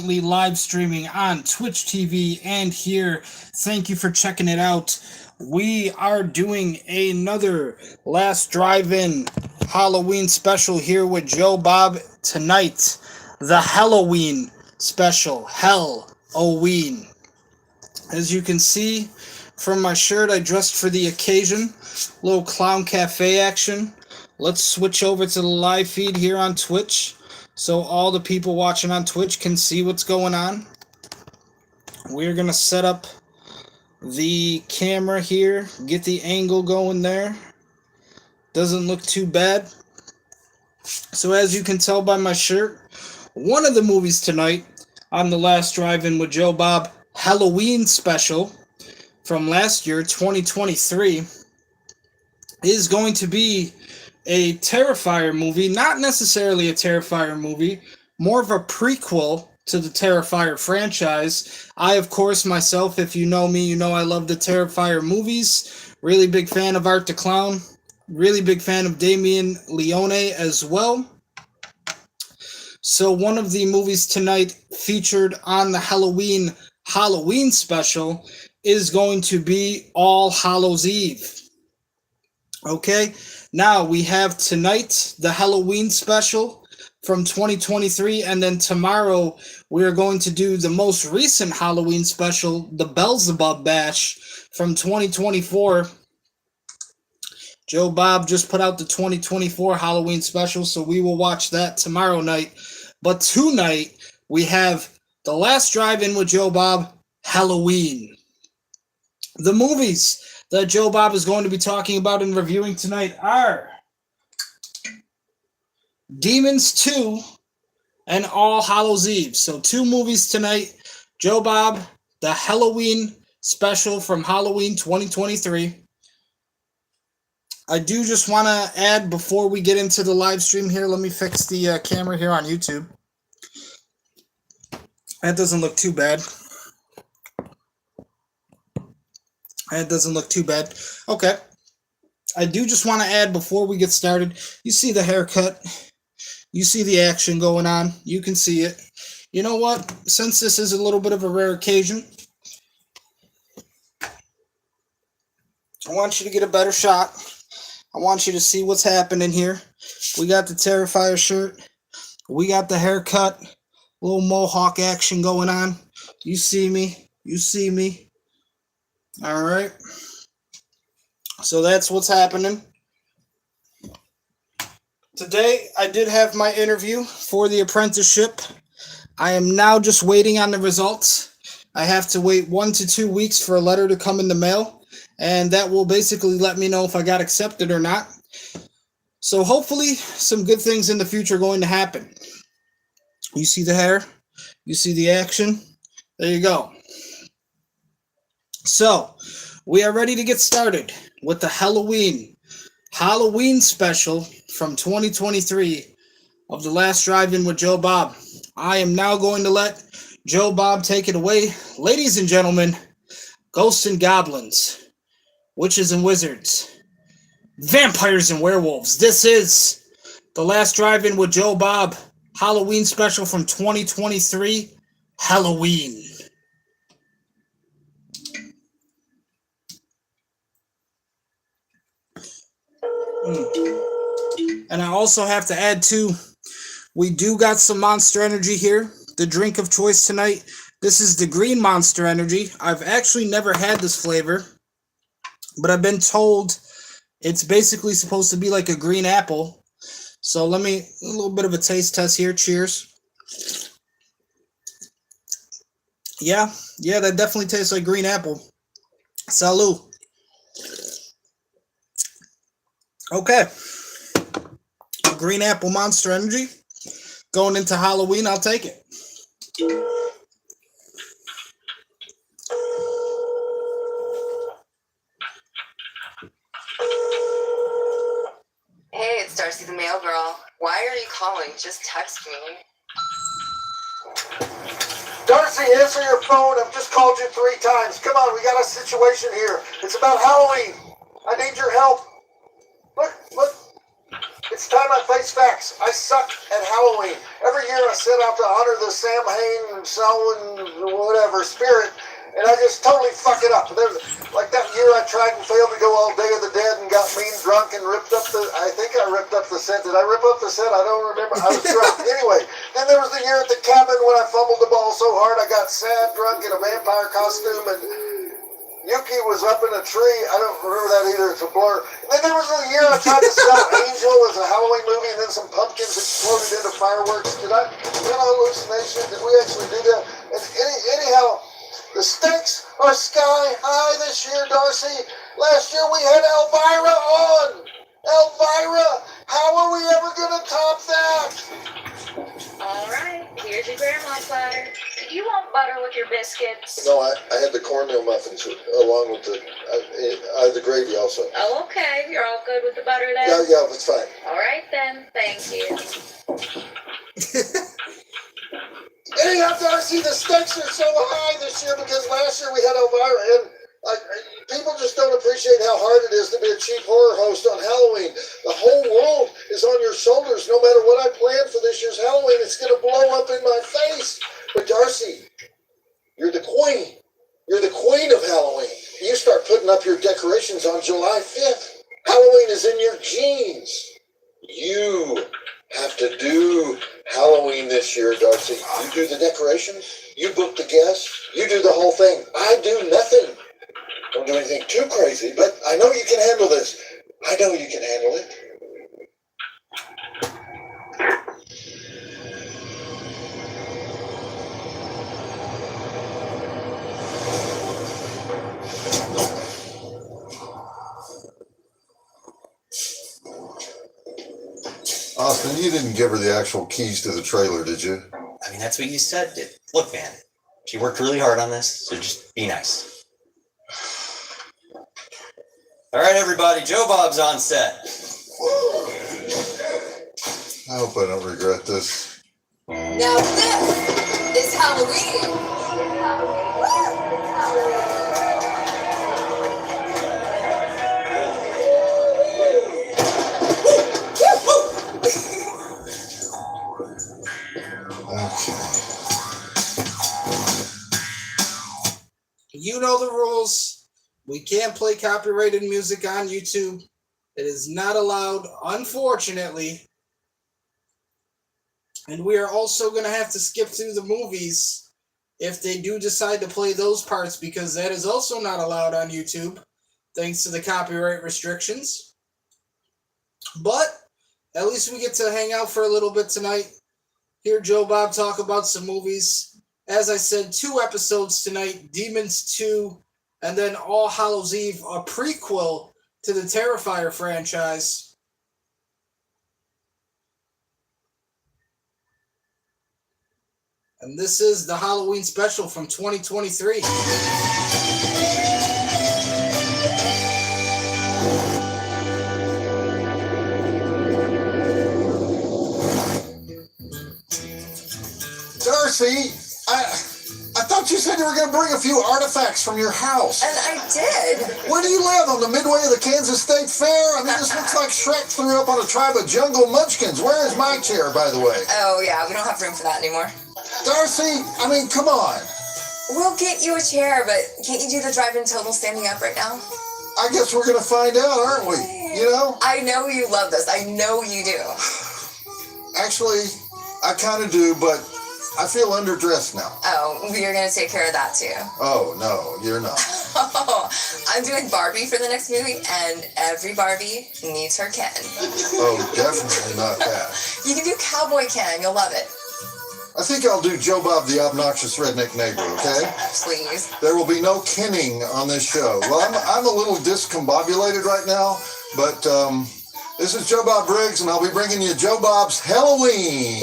currently live streaming on Twitch TV and here. Thank you for checking it out. We are doing another Last Drive-In Halloween special here with Joe Bob tonight. The HELLoween special, HELLoween. As you can see from my shirt, I dressed for the occasion. Little clown cafe action. Let's switch over to the live feed here on Twitch so all the people watching on Twitch can see what's going on. We're going to set up the camera here, get the angle going there. Doesn't look too bad. So as you can tell by my shirt, one of the movies tonight on the Last Drive-In with Joe Bob HELLoween special from last year, 2023, is going to be a Terrifier movie. Not necessarily a Terrifier movie, more of a prequel to the Terrifier franchise. I, of course, myself, if you know me, you know I love the Terrifier movies. Really big fan of Art the Clown. Really big fan of Damien Leone as well. So one of the movies tonight featured on the HELLoween special is going to be All Hallows Eve. Okay, now we have tonight the HELLoween special from 2023, and then tomorrow we are going to do the most recent Halloween special, the Beelzebub Bash from 2024. Joe Bob just put out the 2024 Halloween special, so we will watch that tomorrow night. But tonight we have the Last Drive-In with Joe Bob HELLoween. The movies that Joe Bob is going to be talking about and reviewing tonight are Demons 2 and All Hallows Eve. So 2 movies tonight. Joe Bob, the HELLoween special from Halloween 2023. I do just want to add before we get into the live stream here, let me fix the camera here on YouTube. That doesn't look too bad. That doesn't look too bad. Okay. I do just want to add before we get started, you see the haircut. You see the action going on. You can see it. You know what? Since this is a little bit of a rare occasion, I want you to get a better shot. I want you to see what's happening here. We got the Terrifier shirt. We got the haircut. Little mohawk action going on. You see me. You see me. All right. So that's what's happening. Today, I did have my interview for the apprenticeship. I am now just waiting on the results. I have to wait 1 to 2 weeks for a letter to come in the mail, and that will basically let me know if I got accepted or not. So hopefully, some good things in the future are going to happen. You see the hair? You see the action? There you go. So, we are ready to get started with the HELLoween special from 2023 of the Last Drive-In with Joe Bob. I am now going to let Joe Bob take it away. Ladies and gentlemen, ghosts and goblins, witches and wizards, vampires and werewolves. This is the Last Drive-In with Joe Bob HELLoween special from 2023, HELLoween. And I also have to add too, we do got some Monster Energy here. The drink of choice tonight. This is the green Monster Energy. I've actually never had this flavor, but I've been told it's basically supposed to be like a green apple. So let me, a little bit of a taste test here. Cheers. Yeah, that definitely tastes like green apple. Salud. Okay. Green apple Monster Energy. Going into HELLoween, I'll take it. Hey, it's Darcy the mail girl. Why are you calling? Just text me. Darcy, answer your phone. I've just called you 3 times. Come on, we got a situation here. It's about HELLoween. I need your help. Look. It's time I face facts. I suck at Halloween. Every year I set out to honor the Sam Hain, Selwyn, whatever, spirit, and I just totally fuck it up. Like that year I tried and failed to go all Day of the Dead and got mean drunk and ripped up I think I ripped up the set. Did I rip up the set? I don't remember. I was drunk. Anyway, then there was the year at the cabin when I fumbled the ball so hard I got sad drunk in a vampire costume and Yuki was up in a tree. I don't remember that either. It's a blur. And then there was a year I tried to sell Angel as a Halloween movie, and then some pumpkins exploded into fireworks. Is that an hallucination? Did we actually do that? And anyhow, the stakes are sky high this year, Darcy. Last year we had Elvira on. Elvira, how are we ever going to top that? All right, here's your grandma platter. Do you want butter with your biscuits? No, I had the cornmeal muffins along with I had the gravy also. Oh, okay. You're all good with the butter then? Yeah, it's fine. All right then. Thank you. Anyhow, Darcy, the stakes are so high this year because last year we had Elvira, and people just don't appreciate how hard it is to be a cheap horror host on Halloween. The whole world is on your shoulders. No matter what I plan for this year's Halloween, it's going to blow up in my face. But Darcy, you're the queen. You're the queen of Halloween. You start putting up your decorations on July 5th. Halloween is in your genes. You have to do Halloween this year, Darcy. You do the decorations. You book the guests. You do the whole thing. I do nothing. Don't do anything too crazy, but I know you can handle this. I know you can handle it. Austin, you didn't give her the actual keys to the trailer, did you? I mean, that's what you said. Look, man, she worked really hard on this, so just be nice. All right, everybody, Joe Bob's on set. I hope I don't regret this. Now this is Halloween. You know the rules. We can't play copyrighted music on YouTube. It is not allowed, unfortunately. And we are also going to have to skip through the movies if they do decide to play those parts, because that is also not allowed on YouTube, thanks to the copyright restrictions. But at least we get to hang out for a little bit tonight. Hear Joe Bob talk about some movies. As I said, 2 episodes tonight, Demons 2, and then All Hallows Eve, a prequel to the Terrifier franchise. And this is the Halloween special from 2023. Darcy, I thought you said you were going to bring a few artifacts from your house. And I did. Where do you live? On the midway of the Kansas State Fair? I mean, this looks like Shrek threw up on a tribe of jungle munchkins. Where is my chair, by the way? Oh, yeah, we don't have room for that anymore. Darcy, I mean, come on. We'll get you a chair, but can't you do the drive-in total standing up right now? I guess we're going to find out, aren't we? You know? I know you love this. I know you do. Actually, I kind of do, but I feel underdressed now. Oh, you're going to take care of that too. Oh, no, you're not. I'm doing Barbie for the next movie, and every Barbie needs her Ken. Oh, definitely not that. You can do Cowboy Ken. You'll love it. I think I'll do Joe Bob the Obnoxious Redneck Neighbor, okay? Please. There will be no kenning on this show. Well, I'm a little discombobulated right now, but this is Joe Bob Briggs, and I'll be bringing you Joe Bob's HELLoween.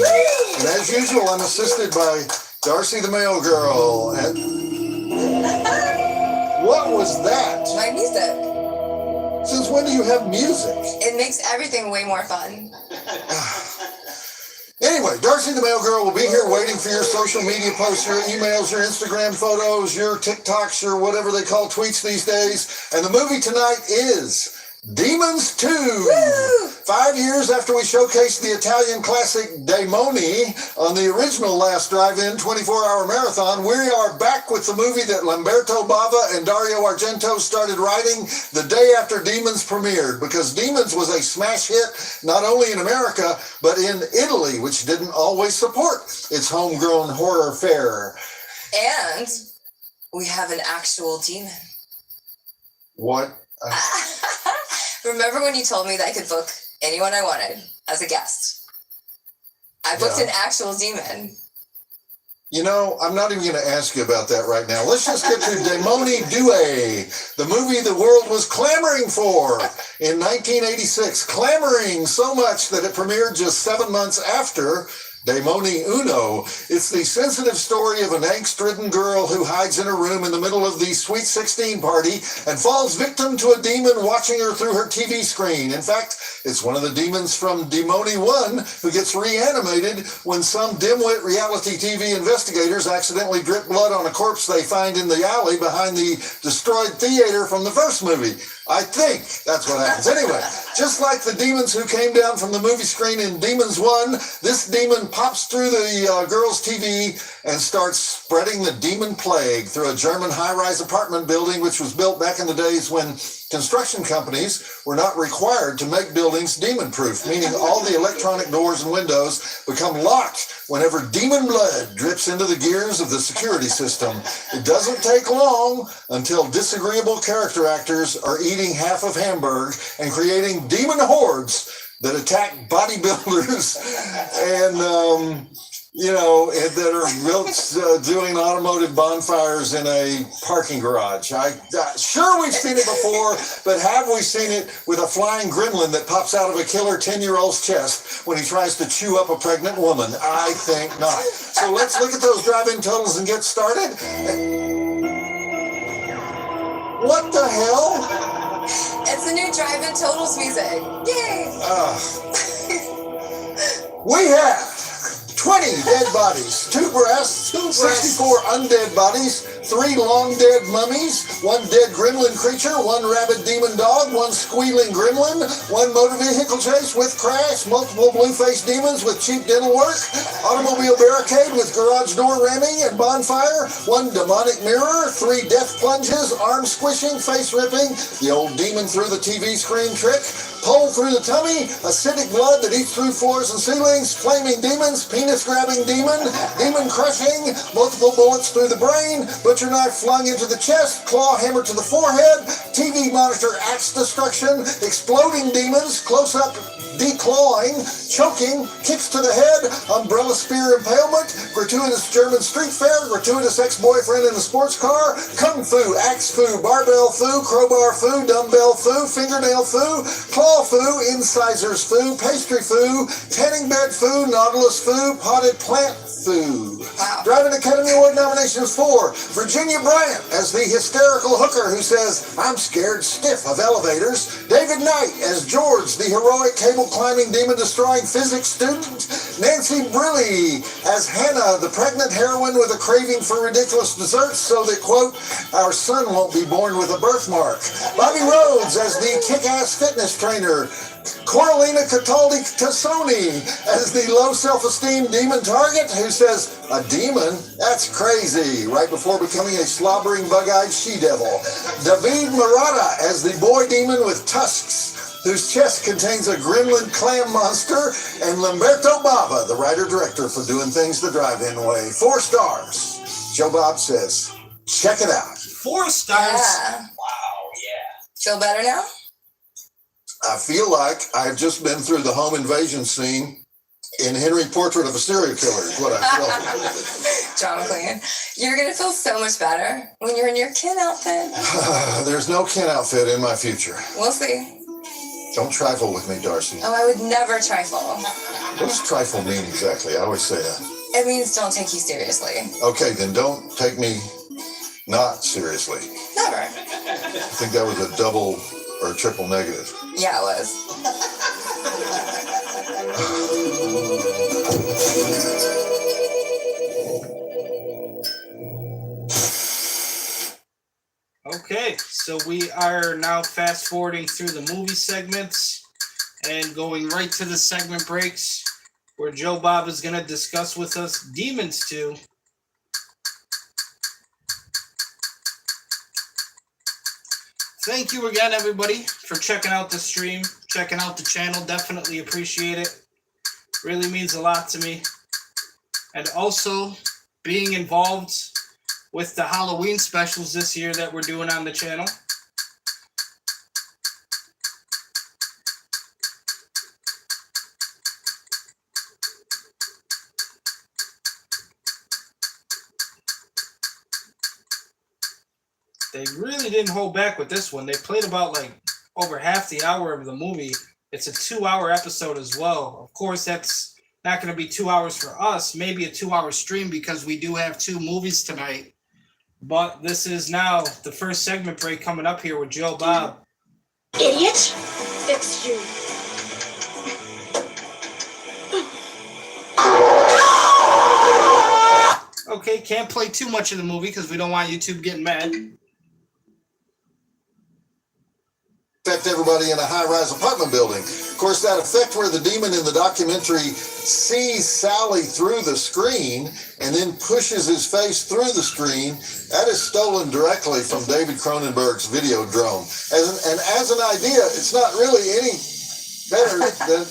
And as usual, I'm assisted by Darcy the Mail Girl. And what was that? My music. Since when do you have music? It makes everything way more fun. Anyway, Darcy the Mail Girl will be here waiting for your social media posts, your emails, your Instagram photos, your TikToks, your whatever they call tweets these days. And the movie tonight is Demons 2. Woo! 5 years after we showcased the Italian classic Demoni on the original Last Drive-In 24-hour marathon, we are back with the movie that Lamberto Bava and Dario Argento started writing the day after Demons premiered, because Demons was a smash hit not only in America, but in Italy, which didn't always support its homegrown horror fare. And we have an actual demon. What? Remember when you told me that I could book anyone I wanted as a guest? I booked an actual demon. You know, I'm not even going to ask you about that right now. Let's just get to Demoni 2, the movie the world was clamoring for in 1986. Clamoring so much that it premiered just 7 months after Demoni 1. It's the sensitive story of an angst-ridden girl who hides in a room in the middle of the Sweet 16 party and falls victim to a demon watching her through her TV screen. In fact, it's one of the demons from Demoni 1 who gets reanimated when some dimwit reality TV investigators accidentally drip blood on a corpse they find in the alley behind the destroyed theater from the first movie. I think that's what happens. Anyway, just like the demons who came down from the movie screen in Demons 1, this demon pops through the girl's TV and starts spreading the demon plague through a German high-rise apartment building, which was built back in the days when construction companies were not required to make buildings demon-proof, meaning all the electronic doors and windows become locked whenever demon blood drips into the gears of the security system. It doesn't take long until disagreeable character actors are eating half of Hamburg and creating demon hordes that attack bodybuilders and, that are built doing automotive bonfires in a parking garage. Sure, we've seen it before, but have we seen it with a flying gremlin that pops out of a killer 10-year-old's chest when he tries to chew up a pregnant woman? I think not. So let's look at those drive-in totals and get started. What the hell? It's the new drive-in totals music. Yay! We have 20 dead bodies, 2 breasts, 64 undead bodies, 3 long-dead mummies, 1 dead gremlin creature, 1 rabid demon dog, 1 squealing gremlin, 1 motor vehicle chase with crash, multiple blue-faced demons with cheap dental work, automobile barricade with garage door ramming and bonfire, 1 demonic mirror, 3 death plunges, arm squishing, face ripping, the old demon through the TV screen trick, pole through the tummy, acidic blood that eats through floors and ceilings, flaming demons, penis-grabbing demon, demon crushing, multiple bullets through the brain, butcher knife flung into the chest, claw hammer to the forehead, TV monitor axe destruction, exploding demons, close-up declawing, choking, kicks to the head, umbrella spear impalement, gratuitous German street fair, gratuitous ex-boyfriend in a sports car, kung fu, axe fu, barbell fu, crowbar fu, dumbbell fu, fingernail fu, claw fu, incisors fu, pastry fu, tanning bed fu, nautilus fu, potted plant fu. Wow. Driving Academy Award nominations for Virginia Bryant as the hysterical hooker who says, "I'm scared stiff of elevators." David Knight as George, the heroic cable climbing demon destroying physics student. Nancy Briley as Hannah, the pregnant heroine with a craving for ridiculous desserts so that, quote, our son won't be born with a birthmark. Bobby Rhodes as the kick-ass fitness trainer. Coralina Cataldi Tassoni as the low self-esteem demon target who says, a demon? That's crazy, right before becoming a slobbering bug-eyed she-devil. David Murata as the boy demon with tusks, whose chest contains a gremlin clam monster, and Lamberto Bava, the writer-director for Doing Things the Drive-In Way. 4 stars. Joe Bob says, check it out. 4 stars? Yeah. Wow, yeah. Feel better now? I feel like I've just been through the home invasion scene in Henry Portrait of a Serial Killer, is what I feel. Drama queen. You're going to feel so much better when you're in your Ken outfit. There's no Ken outfit in my future. We'll see. Don't trifle with me, Darcy. Oh, I would never trifle. What does trifle mean exactly? I always say that. It means don't take you seriously. Okay, then don't take me not seriously. Never. I think that was a double or a triple negative. Yeah, it was. Okay, so we are now fast forwarding through the movie segments and going right to the segment breaks where Joe Bob is going to discuss with us Demons 2. Thank you again, everybody, for checking out the stream, checking out the channel. Definitely appreciate it. Really means a lot to me. And also being involved with the Halloween specials this year that we're doing on the channel. They really didn't hold back with this one. They played about like over half the hour of the movie. It's a 2-hour episode as well. Of course, that's not going to be 2 hours for us. Maybe a 2-hour stream because we do have 2 movies tonight. But this is now the first segment break coming up here with Joe Bob. Idiot! Fix you. Okay, can't play too much of the movie because we don't want YouTube getting mad. Affect everybody in a high-rise apartment building. Of course, that effect where the demon in the documentary sees Sally through the screen and then pushes his face through the screen, that is stolen directly from David Cronenberg's Videodrome. As an idea, it's not really any better than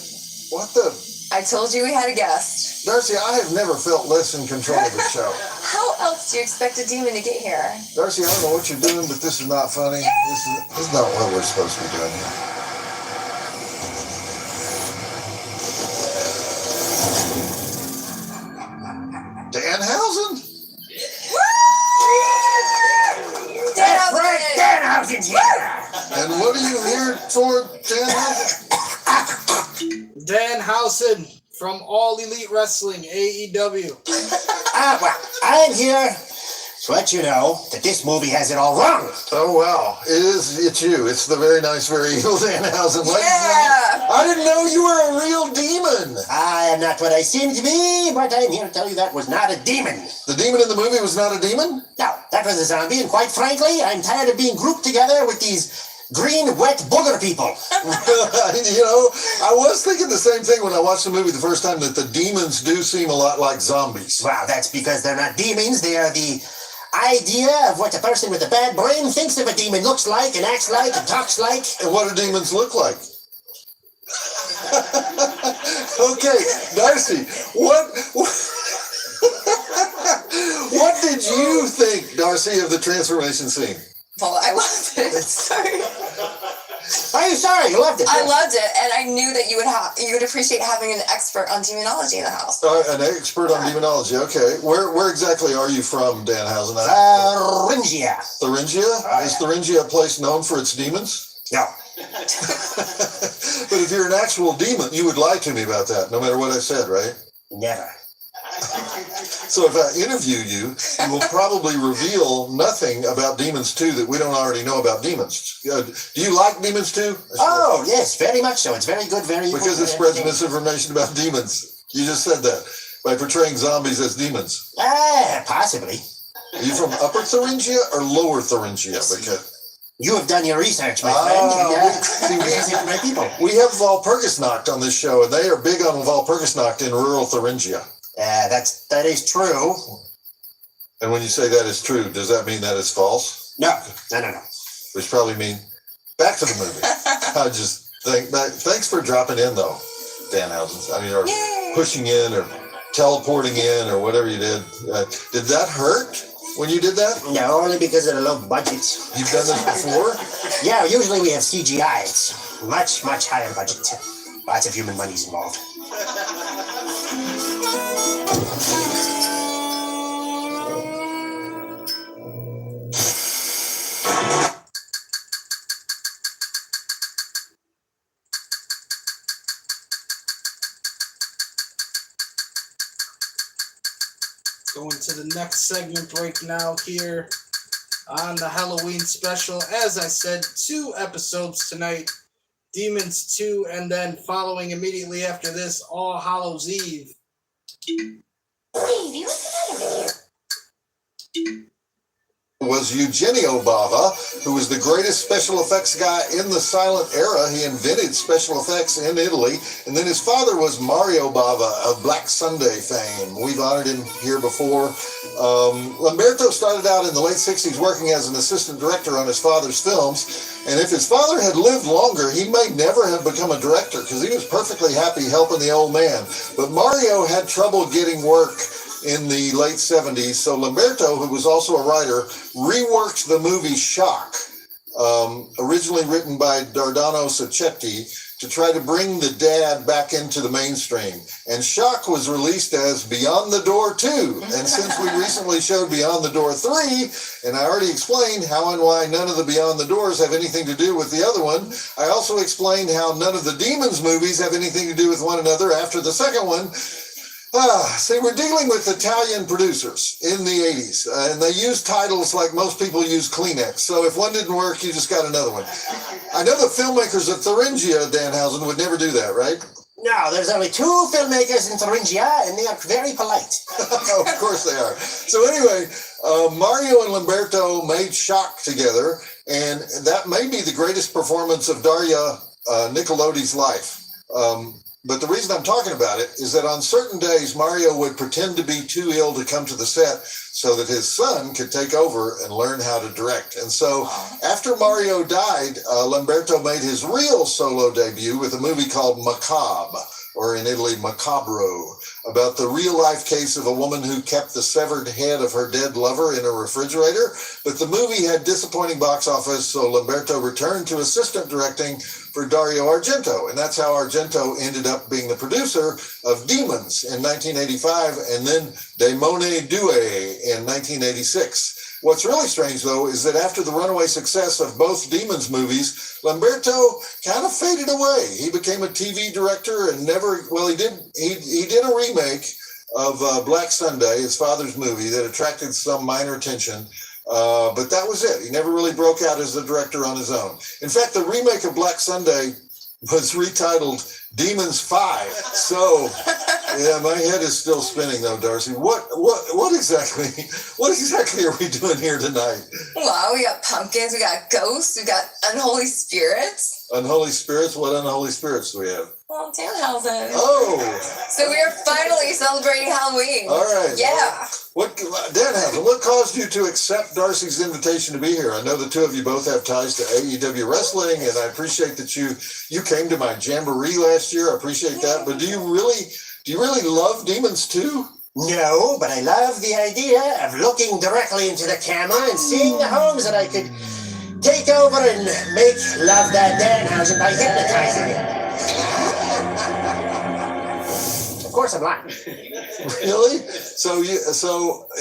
what the... I told you we had a guest. Darcy, I have never felt less in control of the show. How else do you expect a demon to get here? Darcy, I don't know what you're doing, but this is not funny. This is not what we're supposed to be doing here. Danhausen? Danhausen! And what are you here for, Danhausen? Danhausen from All Elite Wrestling, AEW. Well, I'm here to let you know that this movie has it all wrong. Oh, wow. It's you. It's the very nice, very evil Danhausen. Yeah! I didn't know you were a real demon. I am not what I seem to be, but I'm here to tell you that was not a demon. The demon in the movie was not a demon? No, that was a zombie, and quite frankly, I'm tired of being grouped together with these green, wet booger people. You know, I was thinking the same thing when I watched the movie the first time, that the demons do seem a lot like zombies. Well, that's because they're not demons. They are the idea of what a person with a bad brain thinks of a demon looks like and acts like and talks like. And what do demons look like? Okay, Darcy, what did you think, Darcy, of the transformation scene? Well, I loved it. Sorry. Are you sorry? You loved it. I loved it, and I knew that you would appreciate having an expert on demonology in the house. An expert on demonology. Okay, where exactly are you from, Danhausen? Thuringia. Thuringia? Is Thuringia a place known for its demons? No. But if you're an actual demon, you would lie to me about that, no matter what I said, right? Never. So if I interview you, you will probably reveal nothing about Demons 2 that we don't already know about Demons. Do you like Demons 2? Oh, yes, very much so. It's very good, very Because it spreads misinformation about demons. You just said that by portraying zombies as demons. Possibly. Are you from Upper Thuringia or Lower Thuringia? Because You have done your research, my friend. My people. We have Walpurgisnacht on this show, and they are big on Walpurgisnacht in rural Thuringia. That is true. And when you say that is true, does that mean that is false? No. Which probably mean back to the movie. I just think thanks for dropping in though, Danhausen. I mean, or pushing in or teleporting in or whatever you did. Did that hurt when you did that? No, only because of the low budget. You've done this before? Yeah, usually we have CGI. It's much, much higher budget. Lots of human money's involved. Going to the next segment break now here on the Halloween special. As I said, 2 episodes tonight. Demons 2, and then following immediately after this, All Hallows Eve. Baby, what's the matter with was Eugenio Bava, who was the greatest special effects guy in the silent era. He invented special effects in Italy. And then his father was Mario Bava of Black Sunday fame. We've honored him here before. Lamberto started out in the late 60s working as an assistant director on his father's films. And if his father had lived longer, he may never have become a director because he was perfectly happy helping the old man. But Mario had trouble getting work in the late 70s, so Lamberto, who was also a writer, reworked the movie Shock, originally written by Dardano Sacchetti, to try to bring the dad back into the mainstream. And Shock was released as Beyond the Door 2. And since we recently showed Beyond the Door 3, and I already explained how and why none of the Beyond the Doors have anything to do with the other one, I also explained how none of the Demons movies have anything to do with one another after the second one. See, we're dealing with Italian producers in the 80s, and they use titles like most people use Kleenex. So if one didn't work, you just got another one. I know the filmmakers at Thuringia, Danhausen, would never do that, right? No, there's only 2 filmmakers in Thuringia, and they are very polite. Of course they are. So anyway, Mario and Lamberto made Shock together, and that may be the greatest performance of Daria Nicolodi's life. But the reason I'm talking about it is that on certain days, Mario would pretend to be too ill to come to the set so that his son could take over and learn how to direct. And so after Mario died, Lamberto made his real solo debut with a movie called Macabre, or in Italy, Macabro, about the real-life case of a woman who kept the severed head of her dead lover in a refrigerator. But the movie had disappointing box office, so Lamberto returned to assistant directing for Dario Argento. And that's how Argento ended up being the producer of Demons in 1985 and then Demone Due in 1986. What's really strange, though, is that after the runaway success of both Demons movies, Lamberto kind of faded away. He became a TV director and he did a remake of Black Sunday, his father's movie, that attracted some minor attention. But that was it. He never really broke out as a director on his own. In fact, the remake of Black Sunday was retitled Demons 5. So, yeah, my head is still spinning though, Darcy. What exactly are we doing here tonight? Well, we got pumpkins, we got ghosts, we got unholy spirits. Unholy spirits? What unholy spirits do we have? Well, Danhausen. Oh! So we are finally celebrating Halloween. All right. Yeah. Danhausen, what caused you to accept Darcy's invitation to be here? I know the two of you both have ties to AEW wrestling, and I appreciate that you came to my jamboree last year. I appreciate that. But do you really love Demons too? No, but I love the idea of looking directly into the camera and seeing the homes that I could take over and make love that Danhausen by hypnotizing him. Of course I'm lying. Really? So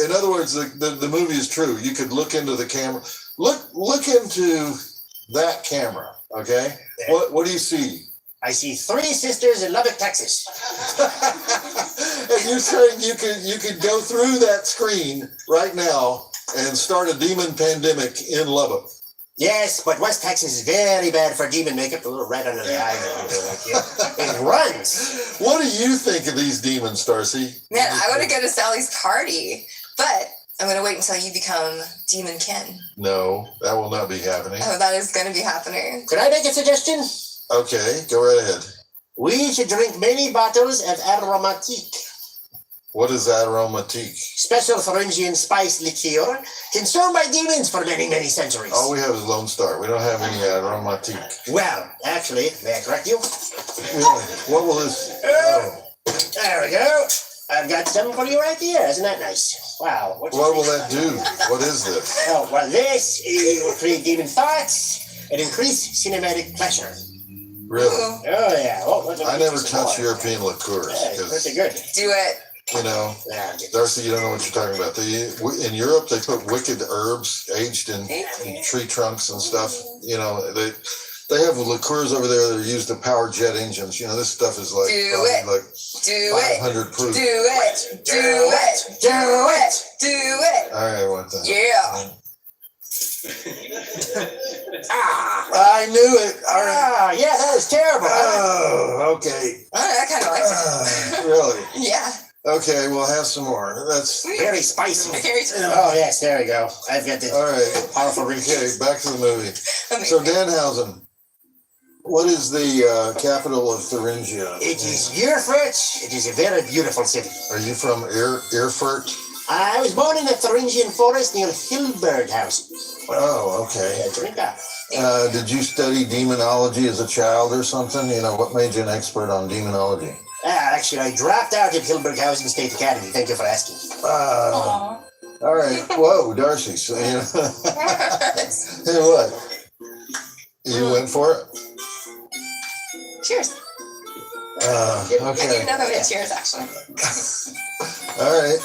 in other words, the movie is true. You could look into the camera. Look into that camera, okay? Yeah. What do you see? I see 3 sisters in Lubbock, Texas. And you're saying you could go through that screen right now and start a demon pandemic in Lubbock. Yes, but West Texas is very bad for demon makeup. A little red under the eyes. It runs. What do you think of these demons, Darcy? Man, I want to go to Sally's party, but I'm going to wait until you become Demon Ken. No, that will not be happening. Oh, that is going to be happening. Could I make a suggestion? Okay, go right ahead. We should drink many bottles of aromatique. What is aromatique? Special Thuringian spice liqueur consumed by demons for many, many centuries. All we have is Lone Star. We don't have any aromatique. Well, actually, may I correct you? Really? What will this... Oh. There we go. I've got some for you right here. Isn't that nice? Wow. What will that do? What is this? Oh, well, this will create demon thoughts and increase cinematic pleasure. Really? Oh, yeah. Oh, I never touch European liqueurs. Yeah, pretty good. Do it. You know, Yeah, Darcy, you don't know what you're talking about. In Europe, they put wicked herbs aged in tree trunks and stuff. You know, they have liqueurs over there that are used to power jet engines. You know, this stuff is like, like 500 proof. Do it. Do it. Do it. Do it. All right, I want that. Yeah. I knew it. All right. yeah, that was terrible. Oh, okay. I kind of liked it. Really? Yeah. Okay, we'll have some more. That's Very spicy. Very spicy. Oh, yes, there we go. I've got the all right. powerful reach. Okay, back to the movie. Amazing. So Danhausen, what is the capital of Thuringia? It is Erfurt. It is a very beautiful city. Are you from Erfurt? I was born in the Thuringian forest near Hillberghausen. Oh, okay. Drink up. Did you study demonology as a child or something? You know, what made you an expert on demonology? Actually, I dropped out of Hillberghausen State Academy. Thank you for asking. Aw. All right. Whoa, Darcy. So, you know, hey, what? You went for it? Cheers. I didn't Okay. know that we had cheers, actually. All right.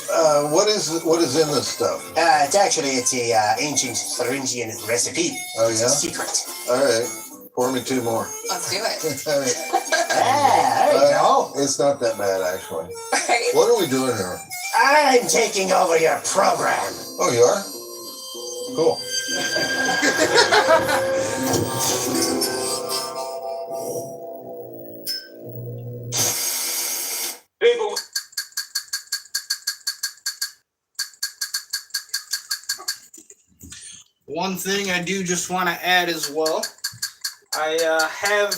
What is in this stuff? It's a ancient Thuringian recipe. Oh, It's yeah? a secret. All right. Pour me two more. Let's do it. All right. There you go. It's not that bad, actually. Right? What are we doing here? I'm taking over your program. Oh, you are? Cool. People. One thing I do just want to add as well, I have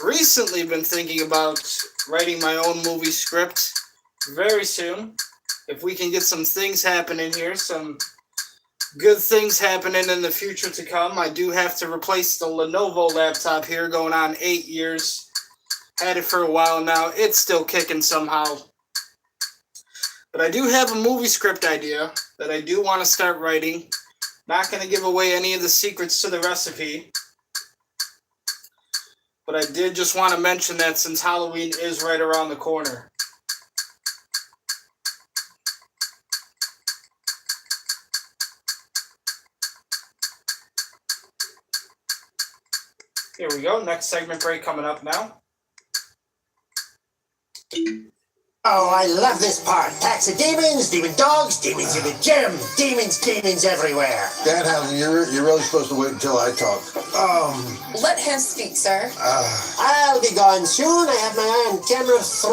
recently been thinking about writing my own movie script very soon. If we can get some things happening here, some good things happening in the future to come. I do have to replace the Lenovo laptop here, going on 8 years. Had it for a while now. It's still kicking somehow. But I do have a movie script idea that I do want to start writing. Not going to give away any of the secrets to the recipe. But I did just want to mention that since Halloween is right around the corner. Here we go. Next segment break coming up now. Oh, I love this part. Packs of demons, demon dogs, demons in the gym, demons everywhere. Danhausen, you're really supposed to wait until I talk. Let him speak, sir. I'll be gone soon. I have my eye on camera 3.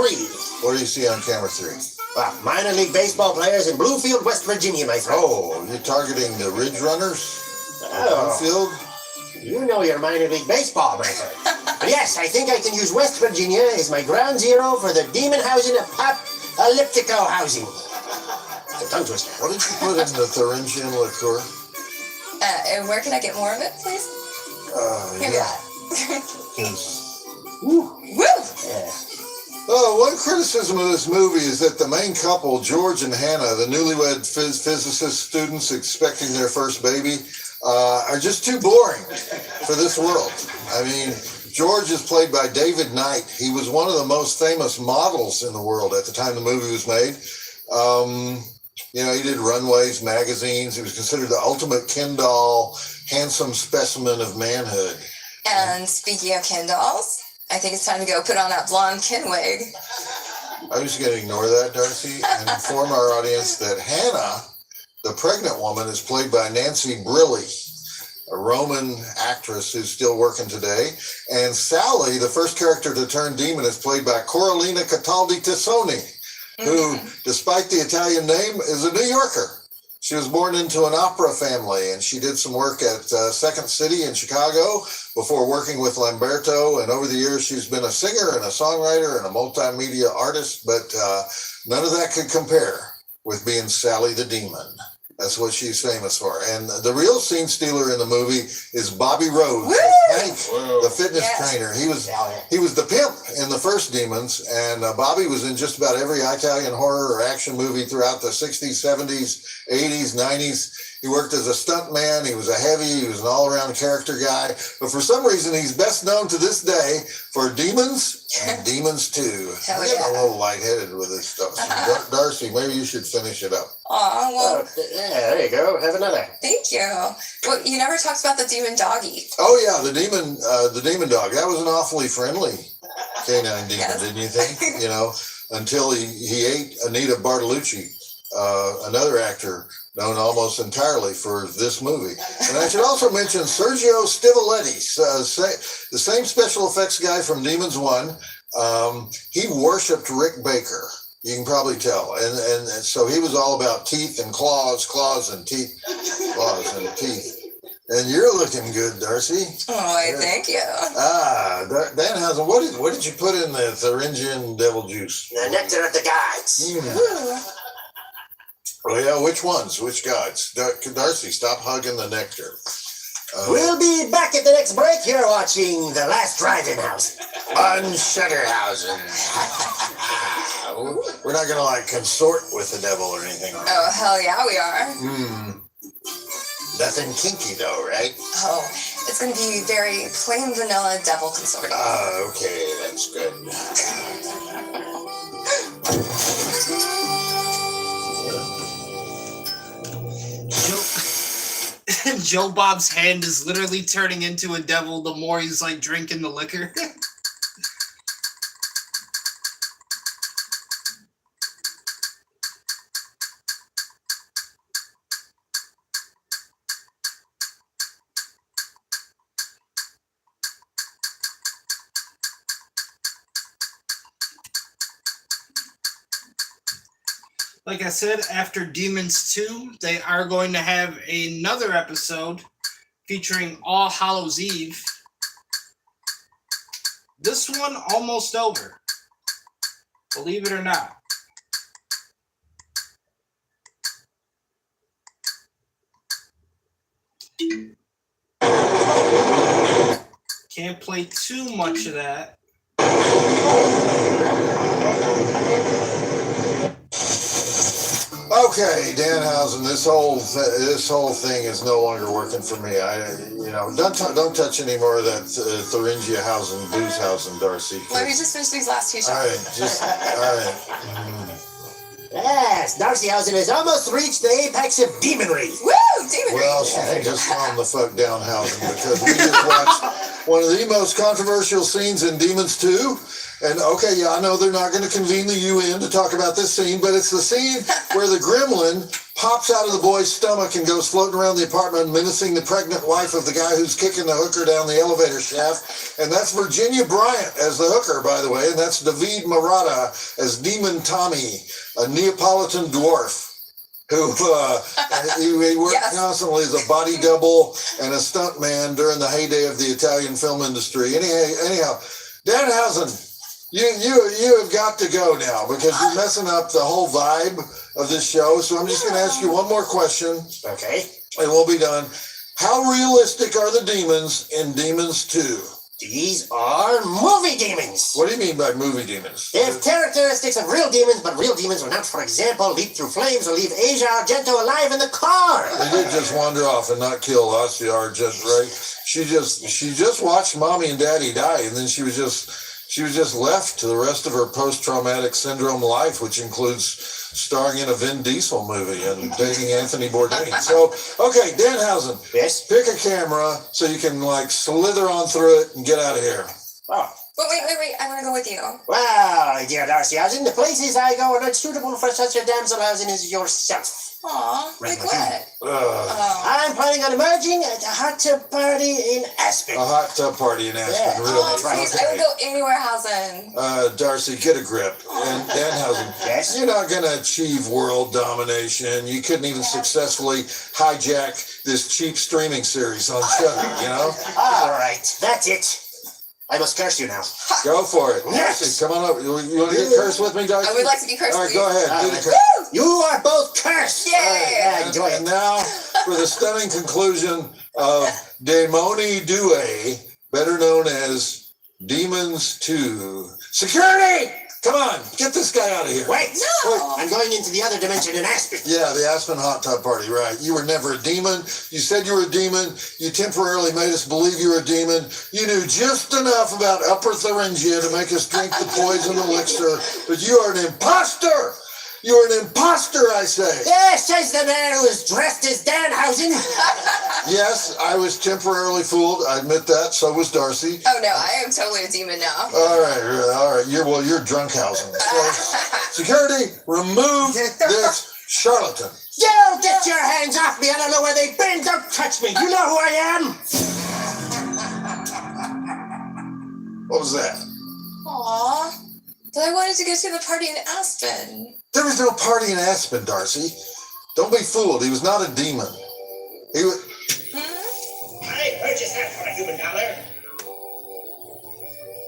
What do you see on camera 3? Minor league baseball players in Bluefield, West Virginia, my friend. Oh, you're targeting the Ridge Runners? Oh, Bluefield? you know your minor league baseball, my friend. But yes, I think I can use West Virginia as my ground zero for the demon housing apocalyptico housing. It's a tongue twister. What did you put in the Thuringian liqueur? And where can I get more of it, please? Here we Yeah. go. Woo. Woo! Yeah. One criticism of this movie is that the main couple, George and Hannah, the newlywed physicist students expecting their first baby, are just too boring for this world. I mean, George is played by David Knight. He was one of the most famous models in the world at the time the movie was made. You know, he did runways, magazines. He was considered the ultimate Ken doll, handsome specimen of manhood. And speaking of Ken dolls, I think it's time to go put on that blonde Ken wig. I'm just going to ignore that, Darcy, and inform our audience that Hannah, the pregnant woman, is played by Nancy Brilli, a Roman actress who's still working today. And Sally, the first character to turn demon, is played by Coralina Cataldi Tassoni, who, despite the Italian name, is a New Yorker. She was born into an opera family, and she did some work at Second City in Chicago before working with Lamberto. And over the years, she's been a singer and a songwriter and a multimedia artist, but none of that could compare with being Sally the Demon. That's what she's famous for. And the real scene stealer in the movie is Bobby Rhodes, Hank, the fitness trainer. He was the pimp in the first Demons, and Bobby was in just about every Italian horror or action movie throughout the 60s, 70s, 80s, 90s. He worked as a stuntman. He was a heavy. He was an all-around character guy. But for some reason, he's best known to this day for Demons and Demons 2. Hell I'm getting yeah. a little lightheaded with this stuff. So Darcy, maybe you should finish it up. Aw, well, Yeah, there you go. Have another. thank you. Well, you never talked about the demon doggy. Oh yeah, the demon dog. That was an awfully friendly canine demon, Yes. didn't you think? You know, until he ate Anita Bartolucci, another actor known almost entirely for this movie. And I should also mention Sergio Stivoletti, the same special effects guy from Demons 1. He worshipped Rick Baker. You can probably tell. And so he was all about teeth and claws and teeth, claws and teeth. And you're looking good, Darcy. Oh, thank you. Danhausen, what did you put in the Thuringian devil juice? The nectar of the gods. Oh yeah, which ones? Which gods? Darcy, stop hugging the nectar. We'll be back at the next break. You're watching The Last Drive-In House on Shutterhausen. We're not gonna like consort with the devil or anything. Oh, hell yeah, we are. Nothing kinky though, right? Oh, it's gonna be very plain vanilla devil consorting. Okay, that's good. Joe Bob's hand is literally turning into a devil the more he's like drinking the liquor. Like I said, after Demons 2, they are going to have another episode featuring All Hallows Eve. This one almost over, believe it or not. Can't play too much of that. Okay, Danhausen, this whole thing is no longer working for me. Don't touch any more of that Thuringiahausen, Boozehausen, Darcy. Let me just finish these last two shots. All right. Yes, Darcyhausen has almost reached the apex of demonry. Woo! Demonry! Well, she can just calm the fuck down, Hausen, because we just watched one of the most controversial scenes in Demons 2. And okay, yeah, I know they're not going to convene the UN to talk about this scene, but it's the scene where the gremlin pops out of the boy's stomach and goes floating around the apartment, menacing the pregnant wife of the guy who's kicking the hooker down the elevator shaft. And that's Virginia Bryant as the hooker, by the way, and that's David Murata as Demon Tommy, a Neapolitan dwarf who he worked constantly as a body double and a stunt man during the heyday of the Italian film industry. Anyhow, Danhausen, you have got to go now because you're messing up the whole vibe of this show. So I'm just going to ask you one more question. Okay. And we'll be done. How realistic are the demons in Demons 2? These are movie demons. What do you mean by movie demons? They have characteristics of real demons, but real demons will not, for example, leap through flames or leave Asia Argento alive in the car. They did just wander off and not kill Asia Argento, right? She just watched Mommy and Daddy die, and then she was just left to the rest of her post-traumatic syndrome life, which includes starring in a Vin Diesel movie and dating Anthony Bourdain. So, okay, Danhausen. Yes? Pick a camera so you can, slither on through it and get out of here. Oh. But wait. I want to go with you. Well, dear Darcyhausen, the places I go are not suitable for such a damselhausen as yourself. Aw, like what? I'm planning on emerging at a hot tub party in Aspen. A hot tub party in Aspen, Yeah. really. Oh, please, I would go anywhere, Hausen. Darcy, get a grip. And Danhausen, Yes? you're not going to achieve world domination. You couldn't even successfully hijack this cheap streaming series on Shudder, you know? All right, that's it. I must curse you now. Go for it. Yes. Darcy, come on up. You want to get cursed with me, Darcy? I would like to be cursed. All right, please. go ahead. Do the curse. Woo! You are both cursed. Yay! Yeah, enjoy And it. now for the stunning conclusion of Demoni Due, better known as Demons 2. Security! Come on, get this guy out of here. Wait, No. I'm going into the other dimension in Aspen. Yeah, the Aspen hot tub party, right. You were never a demon. You said you were a demon. You temporarily made us believe you were a demon. You knew just enough about upper Thuringia to make us drink the poison elixir, but you are an imposter! You're an imposter, I say. Yes, says the man who is dressed as Danhausen. Yes, I was temporarily fooled. I admit that. So was Darcy. Oh no, I am totally a demon now. All right. You're Drunkhausen. So, security, remove this charlatan. You get your hands off me. I don't know where they've been. Don't touch me. You know who I am. What was that? Aw, But I wanted to go to the party in Aspen. There was no party in Aspen, Darcy. Don't be fooled. He was not a demon. He was. I purchased that for $1.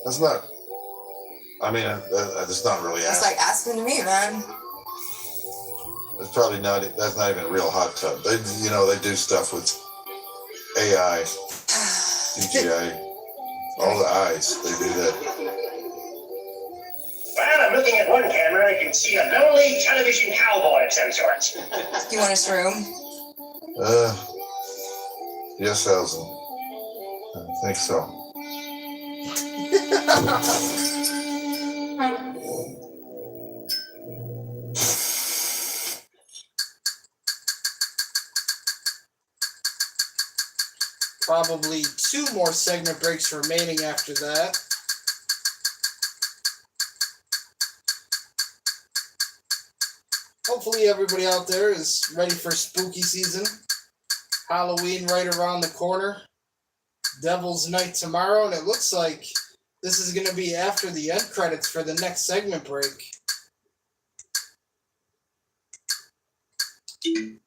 That's not. I mean, that's not really It's Aspen. like Aspen to me, man. It's probably not. That's not even a real hot tub. They do stuff with AI, CGI, all the eyes. They do that. Well, I'm looking at one camera. I can see a lonely television cowboy of some sort. You want his room? Yes, Alison. I think so. Probably 2 more segment breaks remaining after that. Hopefully everybody out there is ready for spooky season. Halloween right around the corner. Devil's Night tomorrow, and it looks like this is going to be after the end credits for the next segment break. In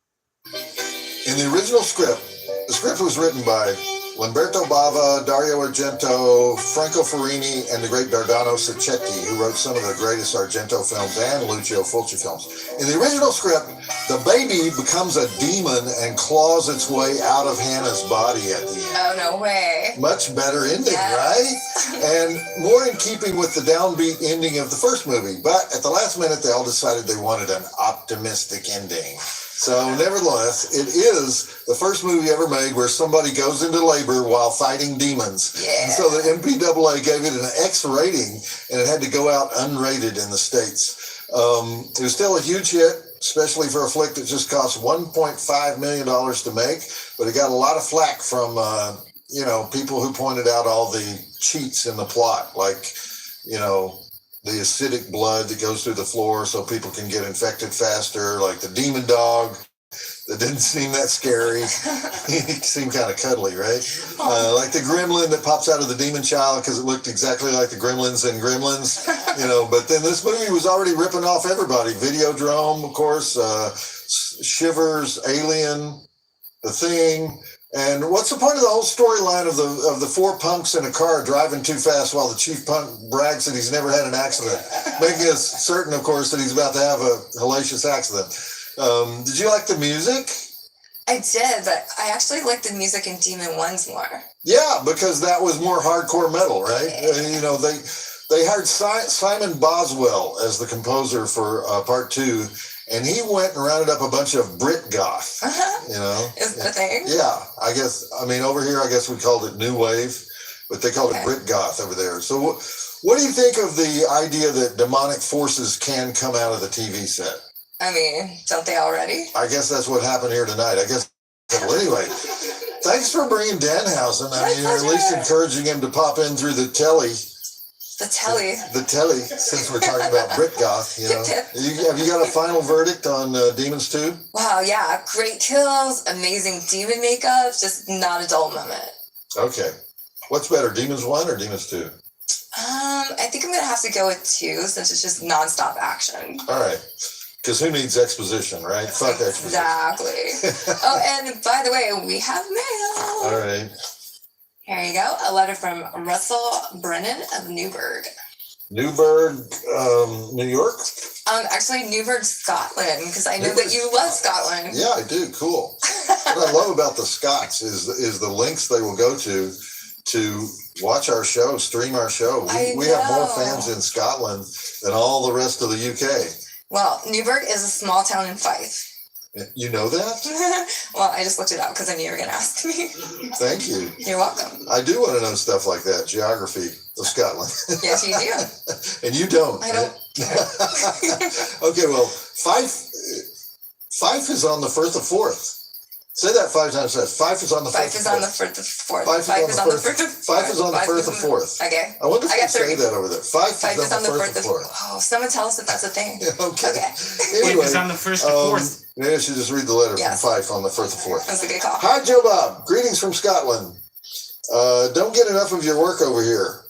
the original script, the script was written by Lamberto Bava, Dario Argento, Franco Ferrini, and the great Dardano Sacchetti, who wrote some of the greatest Argento films and Lucio Fulci films. In the original script, the baby becomes a demon and claws its way out of Hannah's body at the end. Oh, no way. Much better ending, Yes. right? And more in keeping with the downbeat ending of the first movie. But at the last minute, they all decided they wanted an optimistic ending. So nevertheless, it is the first movie ever made where somebody goes into labor while fighting demons. Yeah. And so the MPAA gave it an X rating, and it had to go out unrated in the States. It was still a huge hit, especially for a flick that just cost $1.5 million to make, but it got a lot of flack from, people who pointed out all the cheats in the plot, like, the acidic blood that goes through the floor so people can get infected faster, like the demon dog that didn't seem that scary. He seemed kind of cuddly, right? Like the gremlin that pops out of the demon child because it looked exactly like the gremlins in Gremlins, But then this movie was already ripping off everybody. Videodrome, of course, Shivers, Alien, The Thing. And what's the point of the whole storyline of the 4 punks in a car driving too fast while the chief punk brags that he's never had an accident, making us certain, of course, that he's about to have a hellacious accident. Did you like the music? I did, but I actually like the music in Demon Ones more. Yeah, because that was more hardcore metal, right? They hired Simon Boswell as the composer for part 2. And he went and rounded up a bunch of Brit goth, Is the thing? Yeah, over here, I guess we called it New Wave, but they called it Brit goth over there. So what do you think of the idea that demonic forces can come out of the TV set? Don't they already? I guess that's what happened here tonight. Well, anyway, thanks for bringing Danhausen. You're at least encouraging him to pop in through the telly. The telly. The telly, since we're talking about Brit goth, Have you got a final verdict on Demons 2? Wow, yeah. Great kills, amazing demon makeup, just not a dull moment. Okay. What's better, Demons 1 or Demons 2? I think I'm going to have to go with 2 since it's just nonstop action. All right. Because who needs exposition, right? Fuck exposition. Exactly. Oh, and by the way, we have mail. All right. Here you go. A letter from Russell Brennan of Newburgh. Newburgh, New York? Actually, Newburgh, Scotland, because I know that you love Scotland. Yeah, I do. Cool. What I love about the Scots is the links they will go to watch our show, stream our show. We have more fans in Scotland than all the rest of the UK. Well, Newburgh is a small town in Fife. You know that? Well, I just looked it up because I knew you were going to ask me. Thank you. You're welcome. I do want to know stuff like that, geography of Scotland. Yes, you do. And you don't. I don't. Okay, well, Fife is on the Firth of Forth. Say that 5 times fast. Fife is on the Fife Firth is of on the Forth. Firth of Forth. Fife is on the Firth of Forth. Fife is on the Firth of Forth. Okay. I wonder if I they got say 30. that over there. Fife is on the Firth of Forth. Oh, someone tell us if that's a thing. Okay. Anyway, it's on the First of Forth. Maybe I should just read the letter Yes. from Fife on the Firth of Forth. That's a good call. Hi, Joe Bob. Greetings from Scotland. Don't get enough of your work over here.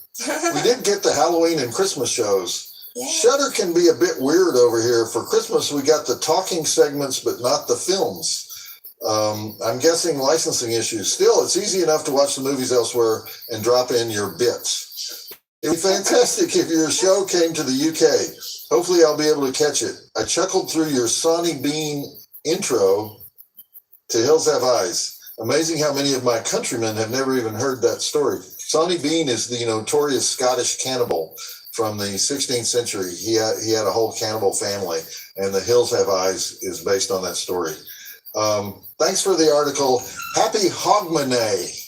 We did get the Halloween and Christmas shows. Yeah. Shudder can be a bit weird over here. For Christmas, we got the talking segments, but not the films. I'm guessing licensing issues. Still, it's easy enough to watch the movies elsewhere and drop in your bits. It would be fantastic if your show came to the UK. Hopefully, I'll be able to catch it. I chuckled through your Sonny Bean intro to Hills Have Eyes. Amazing how many of my countrymen have never even heard that story. Sonny Bean is the notorious Scottish cannibal from the 16th century. He had a whole cannibal family, and The Hills Have Eyes is based on that story. Thanks for the article. Happy Hogmanay.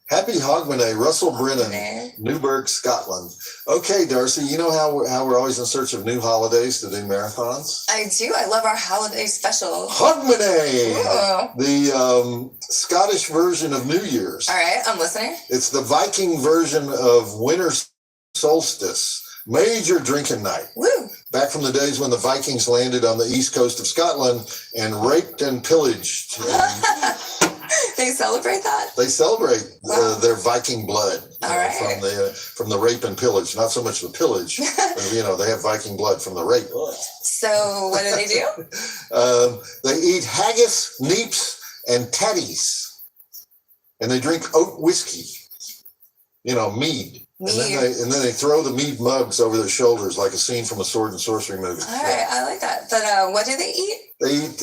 Happy Hogmanay, Russell Brennan, Newburgh, Scotland. Okay, Darcy, you know how we're always in search of new holidays to do marathons? I do. I love our holiday special. Hogmanay! Ooh. The Scottish version of New Year's. All right, I'm listening. It's the Viking version of winter solstice. Major drinking night. Woo! Back from the days when the Vikings landed on the east coast of Scotland and raped and pillaged. They celebrate that? They celebrate their Viking blood. All right. From the rape and pillage. Not so much the pillage. They have Viking blood from the rape. So what do they do? They eat haggis, neeps, and tatties. And they drink oat whiskey. Mead. And then they throw the mead mugs over their shoulders like a scene from a sword and sorcery movie. All right, I like that. But what do they eat? They eat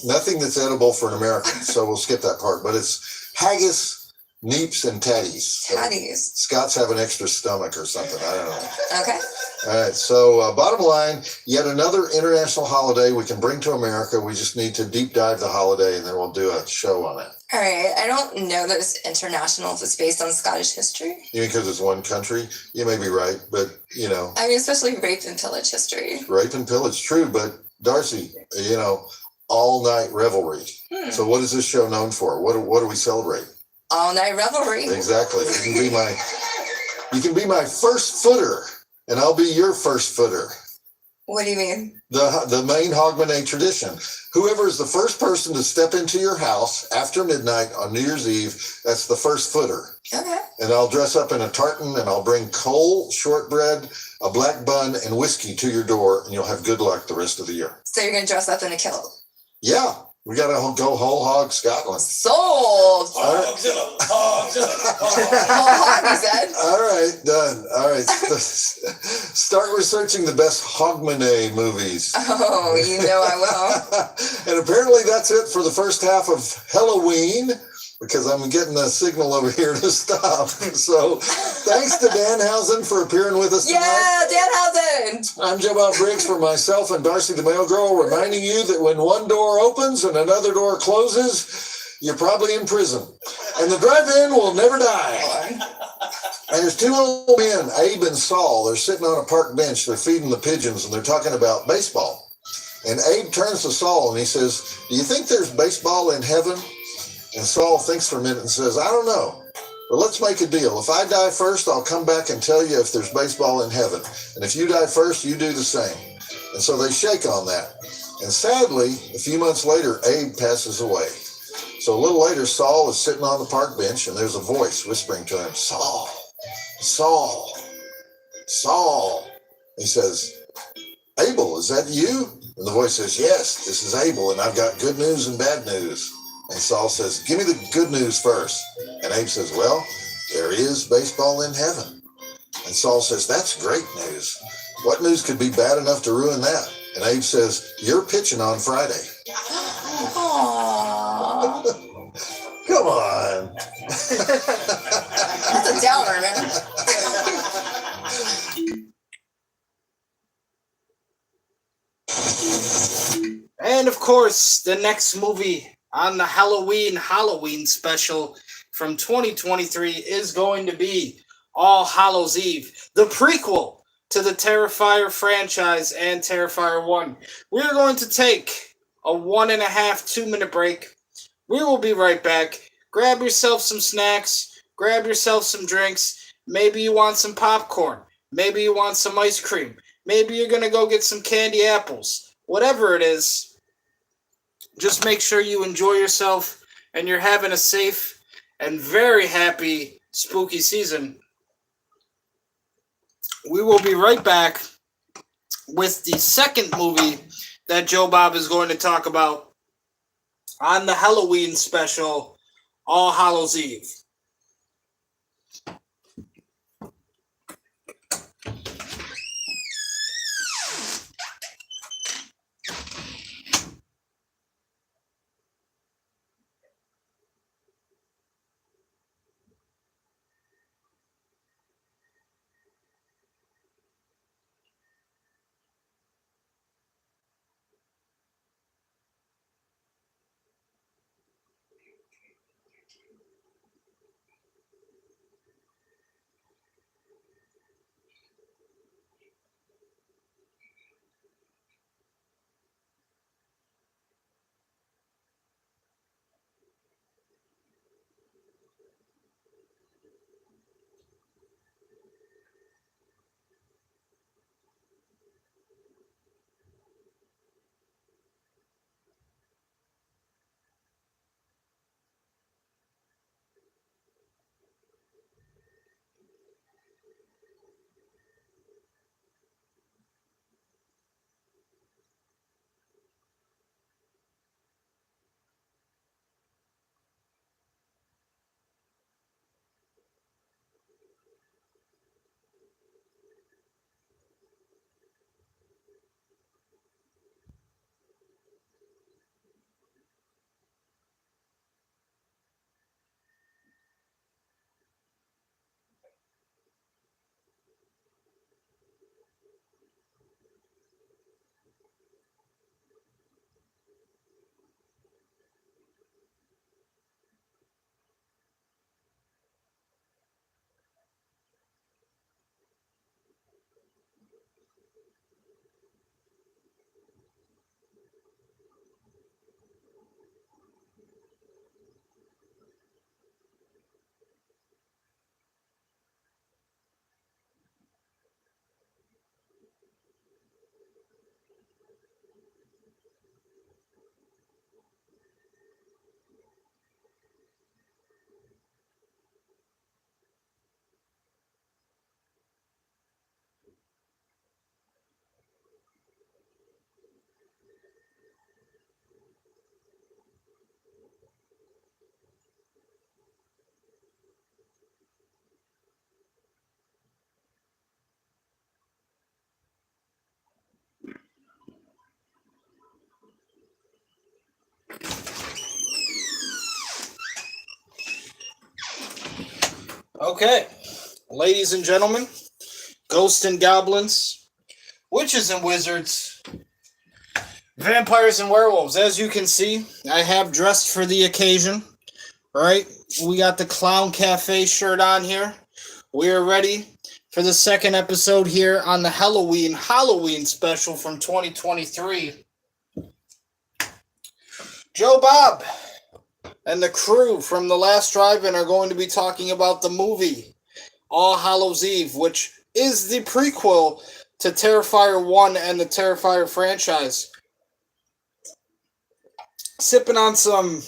nothing that's edible for an American, so we'll skip that part. But it's haggis, neeps, and tatties. Tatties. So Scots have an extra stomach or something. I don't know. Okay. All right. So bottom line, yet another international holiday we can bring to America. We just need to deep dive the holiday, and then we'll do a show on it. All right. I don't know that it's international if it's based on Scottish history. Even because it's one country, you may be right, but I mean, especially rape and pillage history. Rape and pillage, true. But Darcy, all night revelry. So what is this show known for? What do we celebrate? All night revelry. Exactly. You can be my first footer, and I'll be your first footer. What do you mean? The main Hogmanay tradition. Whoever is the first person to step into your house after midnight on New Year's Eve, that's the first footer. Okay. And I'll dress up in a tartan, and I'll bring coal, shortbread, a black bun, and whiskey to your door, and you'll have good luck the rest of the year. So you're going to dress up in a kilt? Yeah. We got to go whole hog Scotland. Sold! All right. Whole hog, you said? All right, done. All right. Start researching the best Hogmanay movies. Oh, I will. And apparently that's it for the first half of HELLoween, because I'm getting a signal over here to stop. So thanks to Danhausen for appearing with us tonight. Yeah, Danhausen! I'm Joe Bob Briggs for myself and Darcy the Mail Girl, reminding you that when one door opens and another door closes, you're probably in prison. And the drive-in will never die. And there's two old men, Abe and Saul. They're sitting on a park bench. They're feeding the pigeons, and they're talking about baseball. And Abe turns to Saul, and he says, "Do you think there's baseball in heaven?" And Saul thinks for a minute and says, "I don't know. But let's make a deal. If I die first, I'll come back and tell you if there's baseball in heaven. And if you die first, you do the same." And so they shake on that. And sadly, a few months later, Abe passes away. So a little later, Saul is sitting on the park bench, and there's a voice whispering to him, "Saul, Saul, Saul." He says, "Abel, is that you?" And the voice says, "Yes, this is Abel, and I've got good news and bad news." And Saul says, "Give me the good news first." And Abe says, "Well, there is baseball in heaven." And Saul says, "That's great news. What news could be bad enough to ruin that?" And Abe says, "You're pitching on Friday." Aww. Come on. That's a downer, man. And of course, the next movie on the Halloween special from 2023 is going to be All Hallows Eve, the prequel to the Terrifier franchise and Terrifier 1. We're going to take a 1.5 2-minute break. We will be right back. Grab yourself some snacks, grab yourself some drinks. Maybe you want some popcorn. Maybe you want some ice cream. Maybe you're going to go get some candy apples. Whatever it is, just make sure you enjoy yourself and you're having a safe and very happy spooky season. We will be right back with the second movie that Joe Bob is going to talk about on the HELLoween special, All Hallows Eve. Okay, ladies and gentlemen, ghosts and goblins, witches and wizards, vampires and werewolves. As you can see, I have dressed for the occasion, right? We got the Clown Cafe shirt on here. We are ready for the second episode here on the HELLoween special from 2023. Joe Bob and the crew from the last drive-in are going to be talking about the movie All Hallows Eve, which is the prequel to Terrifier 1 and the Terrifier franchise. Sipping on some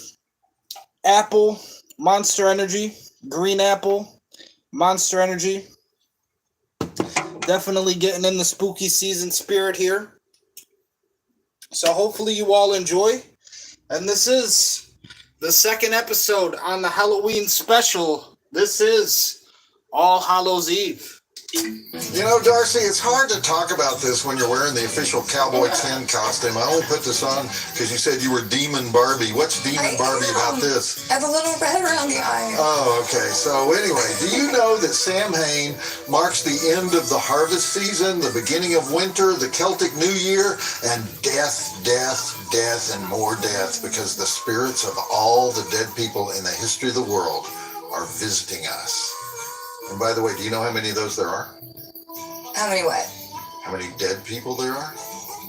apple Monster Energy, green apple Monster Energy. Definitely getting in the spooky season spirit here. So hopefully you all enjoy. And this is the second episode on the HELLoween special. This is All Hallows Eve. You know, Darcy, it's hard to talk about this when you're wearing the official Cowboy 10 costume. I only put this on because you said you were Demon Barbie. What's Demon Barbie about this? I have a little red around the eye. Oh, okay. So anyway, do you know that Samhain marks the end of the harvest season, the beginning of winter, the Celtic New Year, and death, death, death, and more death, because the spirits of all the dead people in the history of the world are visiting us. And by the way, do you know how many of those there are? How many what? How many dead people there are?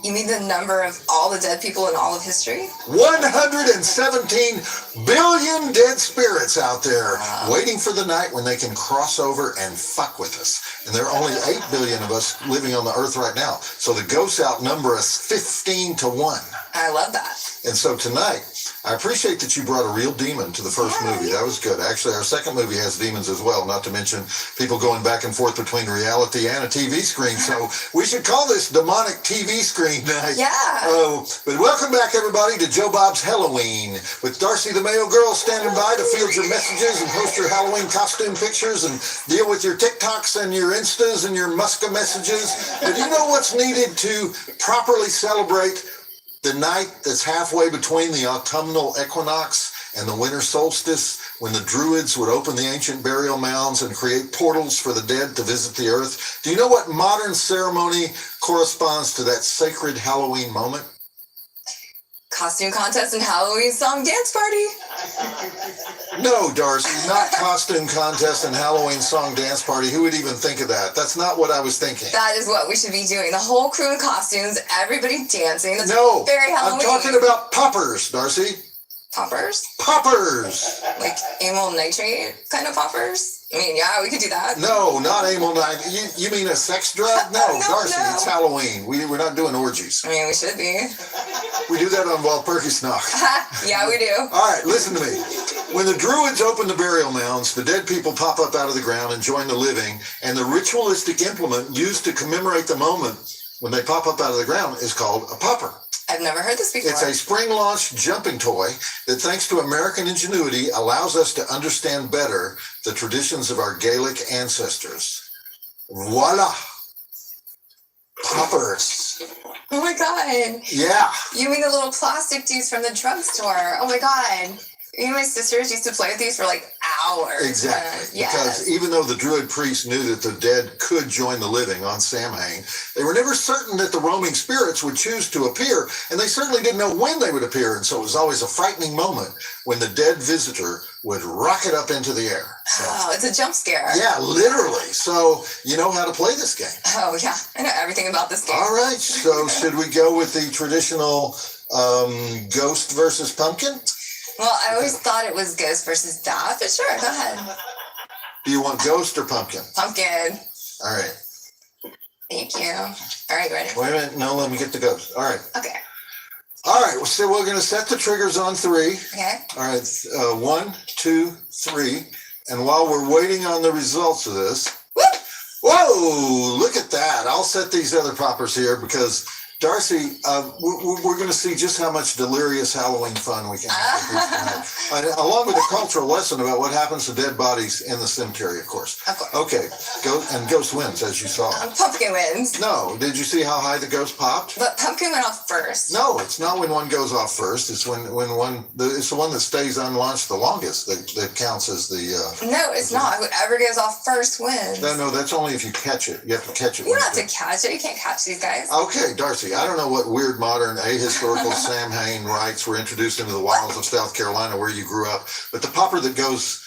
You mean the number of all the dead people in all of history? 117 billion dead spirits out there waiting for the night when they can cross over and fuck with us. And there are only 8 billion of us living on the earth right now. So the ghosts outnumber us 15 to 1. I love that. And so tonight, I appreciate that you brought a real demon to the first movie. That was good. Actually, our second movie has demons as well, not to mention people going back and forth between reality and a TV screen. So we should call this demonic TV screen night. Yeah. But welcome back, everybody, to Joe Bob's Helloween, with Darcy the Mayo Girl standing by to field your messages and post your Halloween costume pictures and deal with your TikToks and your Instas and your Muska messages. But you know what's needed to properly celebrate the night that's halfway between the autumnal equinox and the winter solstice, when the Druids would open the ancient burial mounds and create portals for the dead to visit the earth? Do you know what modern ceremony corresponds to that sacred Halloween moment? Costume contest and Halloween song dance party. No, Darcy, not costume contest and Halloween song dance party. Who would even think of that? That's not what I was thinking. That is what we should be doing. The whole crew in costumes, everybody dancing. That's No, very Halloween. I'm talking about poppers, Darcy. Poppers? Poppers! Like amyl nitrate kind of poppers? I mean, yeah, we could do that. No, not amyl nitrate. You mean a sex drug? No, Darcy, it's Halloween. We're not doing orgies. I mean, we should be. We do that on Wild Perky Snock. Yeah, we do. All right, listen to me. When the Druids open the burial mounds, the dead people pop up out of the ground and join the living, and the ritualistic implement used to commemorate the moment when they pop up out of the ground is called a popper. I've never heard this before. It's a spring-launched jumping toy that, thanks to American ingenuity, allows us to understand better the traditions of our Gaelic ancestors. Voila! Poppers. Oh my God. Yeah. You mean the little plastic dudes from the drugstore? Oh my God. Me and my sisters used to play with these for like hours. Exactly. Yes. Because even though the Druid priests knew that the dead could join the living on Samhain, they were never certain that the roaming spirits would choose to appear, and they certainly didn't know when they would appear, and so it was always a frightening moment when the dead visitor would rocket up into the air. So, Oh, it's a jump scare. yeah, literally. So you know how to play this game. Oh yeah, I know everything about this game. All right. So should we go with the traditional ghost versus pumpkin? Well, I always thought it was ghost versus dad, but sure, go ahead. Do you want ghost or pumpkin? Pumpkin. All right. Thank you. All right, ready? Wait a minute. No, let me get the ghost. All right. Okay. All right. So we're going to set the triggers on 3. Okay. All right. 1, 2, 3. And while we're waiting on the results of this, Whoop! whoa, look at that. I'll set these other poppers here because Darcy, we're going to see just how much delirious Halloween fun we can have. And along with a cultural lesson about what happens to dead bodies in the cemetery, of course. Of course. Okay, Ghost wins, as you saw. Pumpkin wins. No, did you see how high the ghost popped? But pumpkin went off first. No, it's not when one goes off first. It's it's the one that stays unlaunched the longest that counts as the. No, it's not. Whoever goes off first wins. No, that's only if you catch it. You have to catch it. You don't have to catch it. You can't catch these guys. Okay, Darcy, I don't know what weird modern ahistorical Samhain rites were introduced into the wilds of South Carolina where you grew up, but the popper that goes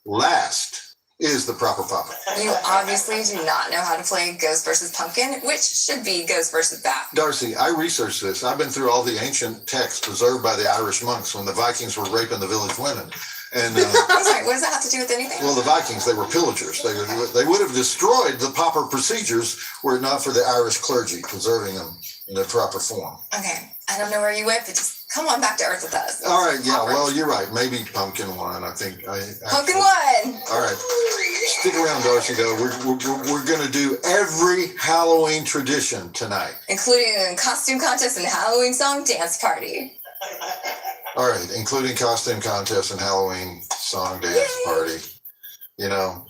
last is the proper popper. You obviously do not know how to play ghost versus pumpkin, which should be ghost versus bat. Darcy, I researched this. I've been through all the ancient texts preserved by the Irish monks when the Vikings were raping the village women. And I'm sorry, what does that have to do with anything? well, the Vikings, they were pillagers. They would have destroyed the popper procedures were it not for the Irish clergy preserving them in their proper form. Okay, I don't know where you went, but just come on back to earth with us. All right, yeah, Popper. well, you're right. Maybe pumpkin won. I think. Pumpkin won. All right. Stick around, Darcy, though. We're going to do every Halloween tradition tonight. Including a costume contest and Halloween song dance party. All right, including costume contest and Halloween song dance party. You know,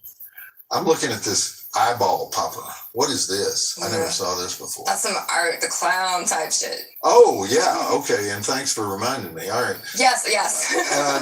I'm looking at this eyeball popper. What is this? I never saw this before. That's some Art the Clown type shit. Oh, yeah. Okay, and thanks for reminding me. All right. Yes.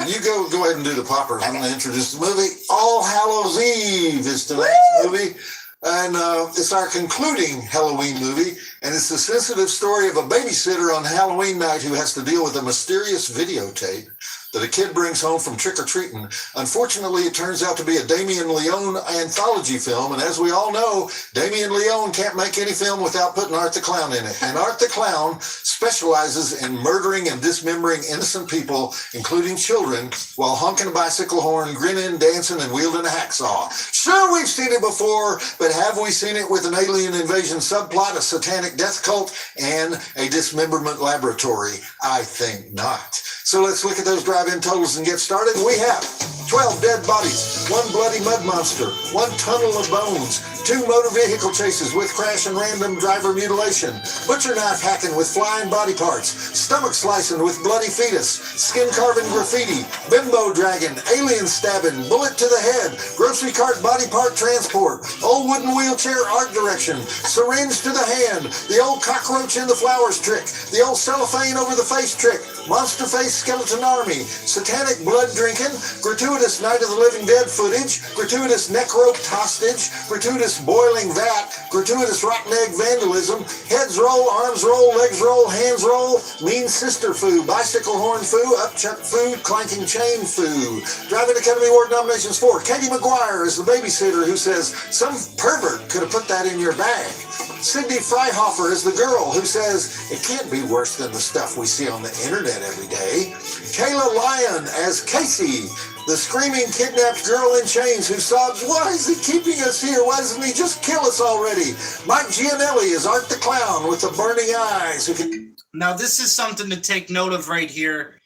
You go ahead and do the poppers. I'm going to introduce the movie. All Hallows Eve is tonight's movie. And it's our concluding Halloween movie. And it's the sensitive story of a babysitter on Halloween night who has to deal with a mysterious videotape that a kid brings home from trick-or-treating. Unfortunately, it turns out to be a Damien Leone anthology film, and as we all know, Damien Leone can't make any film without putting Art the Clown in it. And Art the Clown specializes in murdering and dismembering innocent people, including children, while honking a bicycle horn, grinning, dancing, and wielding a hacksaw. Sure, we've seen it before, but have we seen it with an alien invasion subplot, a satanic death cult, and a dismemberment laboratory? I think not. So let's look at those drive-in totals and get started. We have 12 dead bodies, 1 bloody mud monster, 1 tunnel of bones, 2 motor vehicle chases with crash and random driver mutilation, butcher knife hacking with flying body parts, stomach slicing with bloody fetus, skin carving graffiti, bimbo dragon, alien stabbing, bullet to the head, grocery cart body part transport, old wooden wheelchair art direction, syringe to the hand, the old cockroach in the flowers trick, the old cellophane over the face trick, monster face skeleton army, satanic blood drinking, gratuitous Night of the Living Dead footage, gratuitous neck roped hostage, gratuitous boiling vat, gratuitous rotten egg vandalism, heads roll, arms roll, legs roll, hands roll, mean sister foo, bicycle horn foo, upchuck foo, clanking chain foo. Driving Academy Award nominations for Katie McGuire is the babysitter who says some pervert could have put that in your bag. Sydney Freihofer is the girl who says it can't be worse than the stuff we see on the internet every day. Kayla Lyon as Casey, the screaming kidnapped girl in chains who sobs, "Why is he keeping us here? Why doesn't he just kill us already?" Mike Gianelli is Art the Clown with the burning eyes who can... Now, this is something to take note of right here.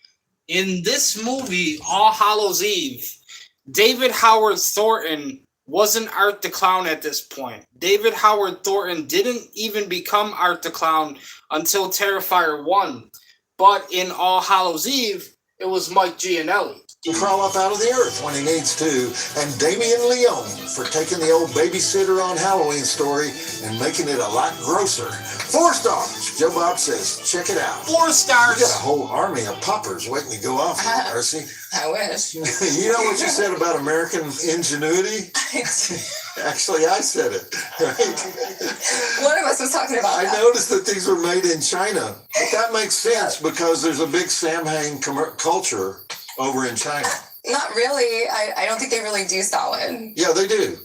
In this movie, All Hallows Eve, David Howard Thornton wasn't Art the Clown at this point. David Howard Thornton didn't even become Art the Clown until Terrifier 1. But in All Hallows Eve, it was Mike Gianelli. crawl up out of the earth when he needs to, and Damien Leone for taking the old babysitter on Halloween story and making it a lot grosser. 4 stars. Joe Bob says, check it out. 4 stars. You got a whole army of poppers waiting to go off, Darcy. I wish. You know what you said about American ingenuity? Actually, I said it. Right? One of us was talking about I that. noticed that these were made in China, but that makes sense because there's a big Samhain culture over in China. Not really. I don't think they really do solid. Yeah, they do.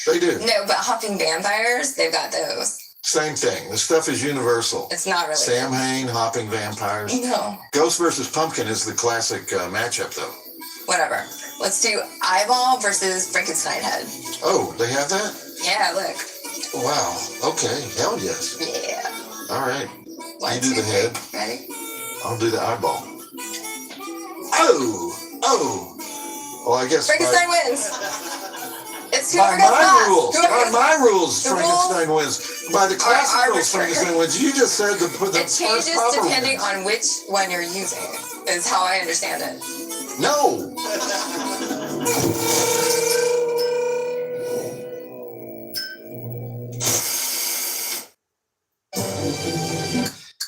They do. No, but hopping vampires, they've got those. Same thing. The stuff is universal. It's not really. Samhain, hopping vampires. No. Ghost versus Pumpkin is the classic matchup, though. Whatever. Let's do Eyeball versus Frankenstein head. Oh, they have that? Yeah, look. Wow. Okay. Hell yes. Yeah. All right. 1, You do 2, the 3. head. Ready? I'll do the eyeball. Oh. Well, I guess Frankenstein wins. It's by whoever gets my last. rules. Whoever By gets my rules, The Frankenstein wins. By the classic rules, arbitrary. Frankenstein wins. You just said the It first changes proper depending wins. on which one you're using, is how I understand it. No.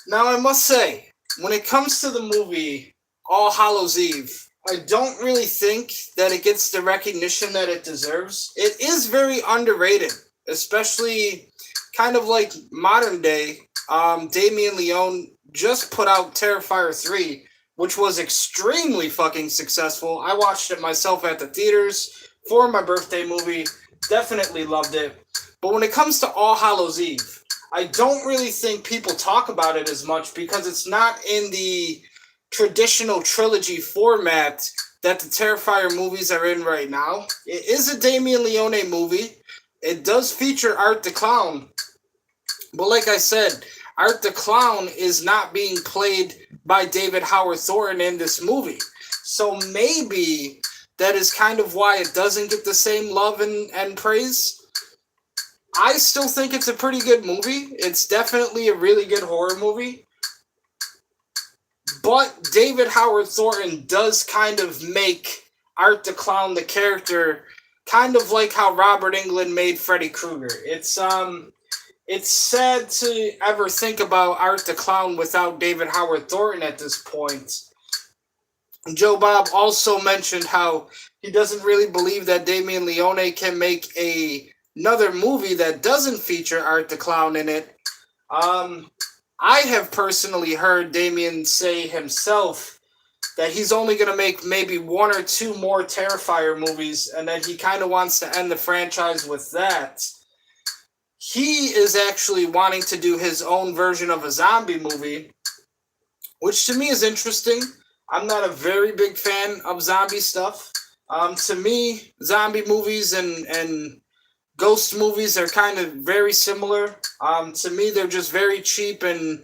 Now, I must say, when it comes to the movie All Hallows Eve, I don't really think that it gets the recognition that it deserves. It is very underrated, especially kind of like modern day. Damien Leone just put out Terrifier 3, which was extremely fucking successful. I watched it myself at the theaters for my birthday movie. Definitely loved it. But when it comes to All Hallows Eve, I don't really think people talk about it as much because it's not in the traditional trilogy format that the Terrifier movies are in right now. It is a Damien Leone movie. It does feature Art the Clown. But like I said, Art the Clown is not being played by David Howard Thornton in this movie. So maybe that is kind of why it doesn't get the same love and praise. I still think it's a pretty good movie. It's definitely a really good horror movie. But David Howard Thornton does kind of make Art the Clown the character, kind of like how Robert Englund made Freddy Krueger. It's sad to ever think about Art the Clown without David Howard Thornton at this point. Joe Bob also mentioned how he doesn't really believe that Damien Leone can make another movie that doesn't feature Art the Clown in it. I have personally heard Damien say himself that he's only going to make maybe 1 or 2 more Terrifier movies, and that he kind of wants to end the franchise with that. He is actually wanting to do his own version of a zombie movie, which to me is interesting. I'm not a very big fan of zombie stuff. To me, zombie movies and ghost movies are kind of very similar. To me, they're just very cheap and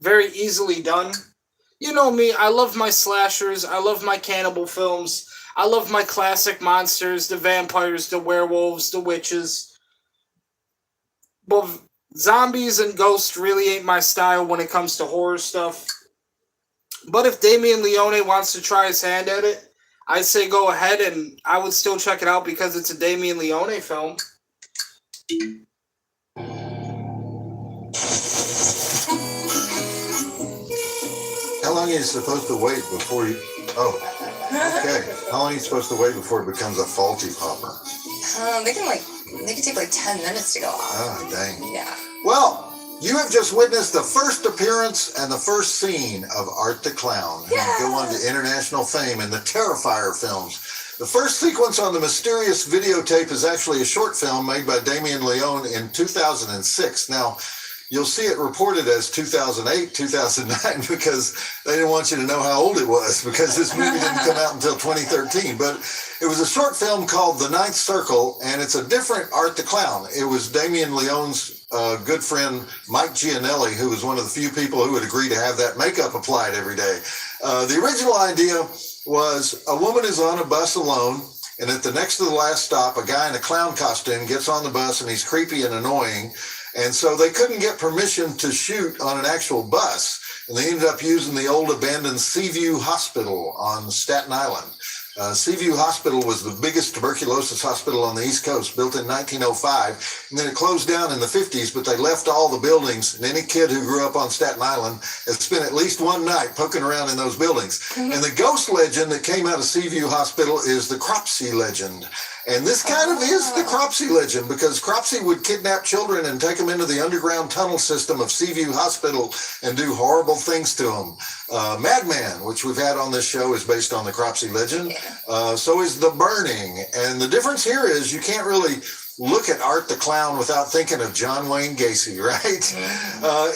very easily done. You know me, I love my slashers, I love my cannibal films, I love my classic monsters, the vampires, the werewolves, the witches. But zombies and ghosts really ain't my style when it comes to horror stuff. But if Damien Leone wants to try his hand at it, I'd say go ahead, and I would still check it out because it's a Damien Leone film. How long are you supposed to wait before you... Oh, okay. How long are you supposed to wait before it becomes a faulty popper? They can take like 10 minutes to go off. Ah, dang. Yeah. Well, you have just witnessed the first appearance and the first scene of Art the Clown, who would go on to international fame in the Terrifier films. The first sequence on the mysterious videotape is actually a short film made by Damien Leone in 2006. Now, you'll see it reported as 2008, 2009, because they didn't want you to know how old it was, because this movie didn't come out until 2013. But it was a short film called The Ninth Circle, and it's a different Art the Clown. It was Damien Leone's good friend, Mike Gianelli, who was one of the few people who would agree to have that makeup applied every day. The original idea was a woman is on a bus alone, and at the next to the last stop, a guy in a clown costume gets on the bus, and he's creepy and annoying. And so they couldn't get permission to shoot on an actual bus. And they ended up using the old abandoned Seaview Hospital on Staten Island. Seaview Hospital was the biggest tuberculosis hospital on the East Coast, built in 1905. And then it closed down in the 50s, but they left all the buildings. And any kid who grew up on Staten Island has spent at least one night poking around in those buildings. And the ghost legend that came out of Seaview Hospital is the Cropsey legend. And this kind of is the Cropsey legend, because Cropsey would kidnap children and take them into the underground tunnel system of Seaview Hospital and do horrible things to them. Madman, which we've had on this show, is based on the Cropsey legend. So is The Burning. And the difference here is you can't really look at Art the Clown without thinking of John Wayne Gacy, right?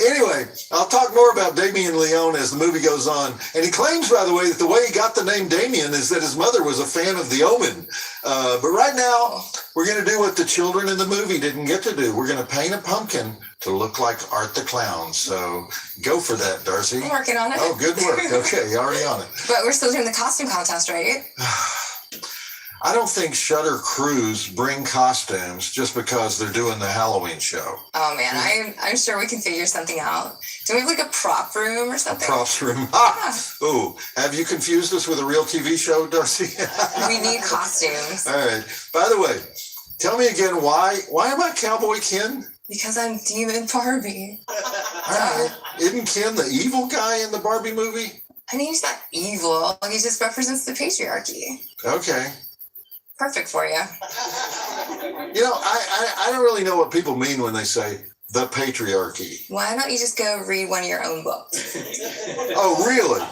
Anyway, I'll talk more about Damien Leone as the movie goes on. And he claims, by the way, that the way he got the name Damien is that his mother was a fan of The Omen. But right now, we're going to do what the children in the movie didn't get to do. We're going to paint a pumpkin to look like Art the Clown. So go for that, Darcy. I'm working on it. Oh, good work. Okay, you're already on it. But we're still doing the costume contest, right? I don't think Shutter Cruise bring costumes just because they're doing the Halloween show. Oh man, I'm sure we can figure something out. Do we have like a prop room or something? Props room. Ooh, have you confused us with a real TV show, Darcy? We need costumes. All right. By the way, tell me again, why am I Cowboy Ken? Because I'm Demon Barbie. All right. Isn't Ken the evil guy in the Barbie movie? I mean, he's not evil. He just represents the patriarchy. Okay. Perfect for you. You know, I don't really know what people mean when they say the patriarchy. Why don't you just go read one of your own books? Oh, really?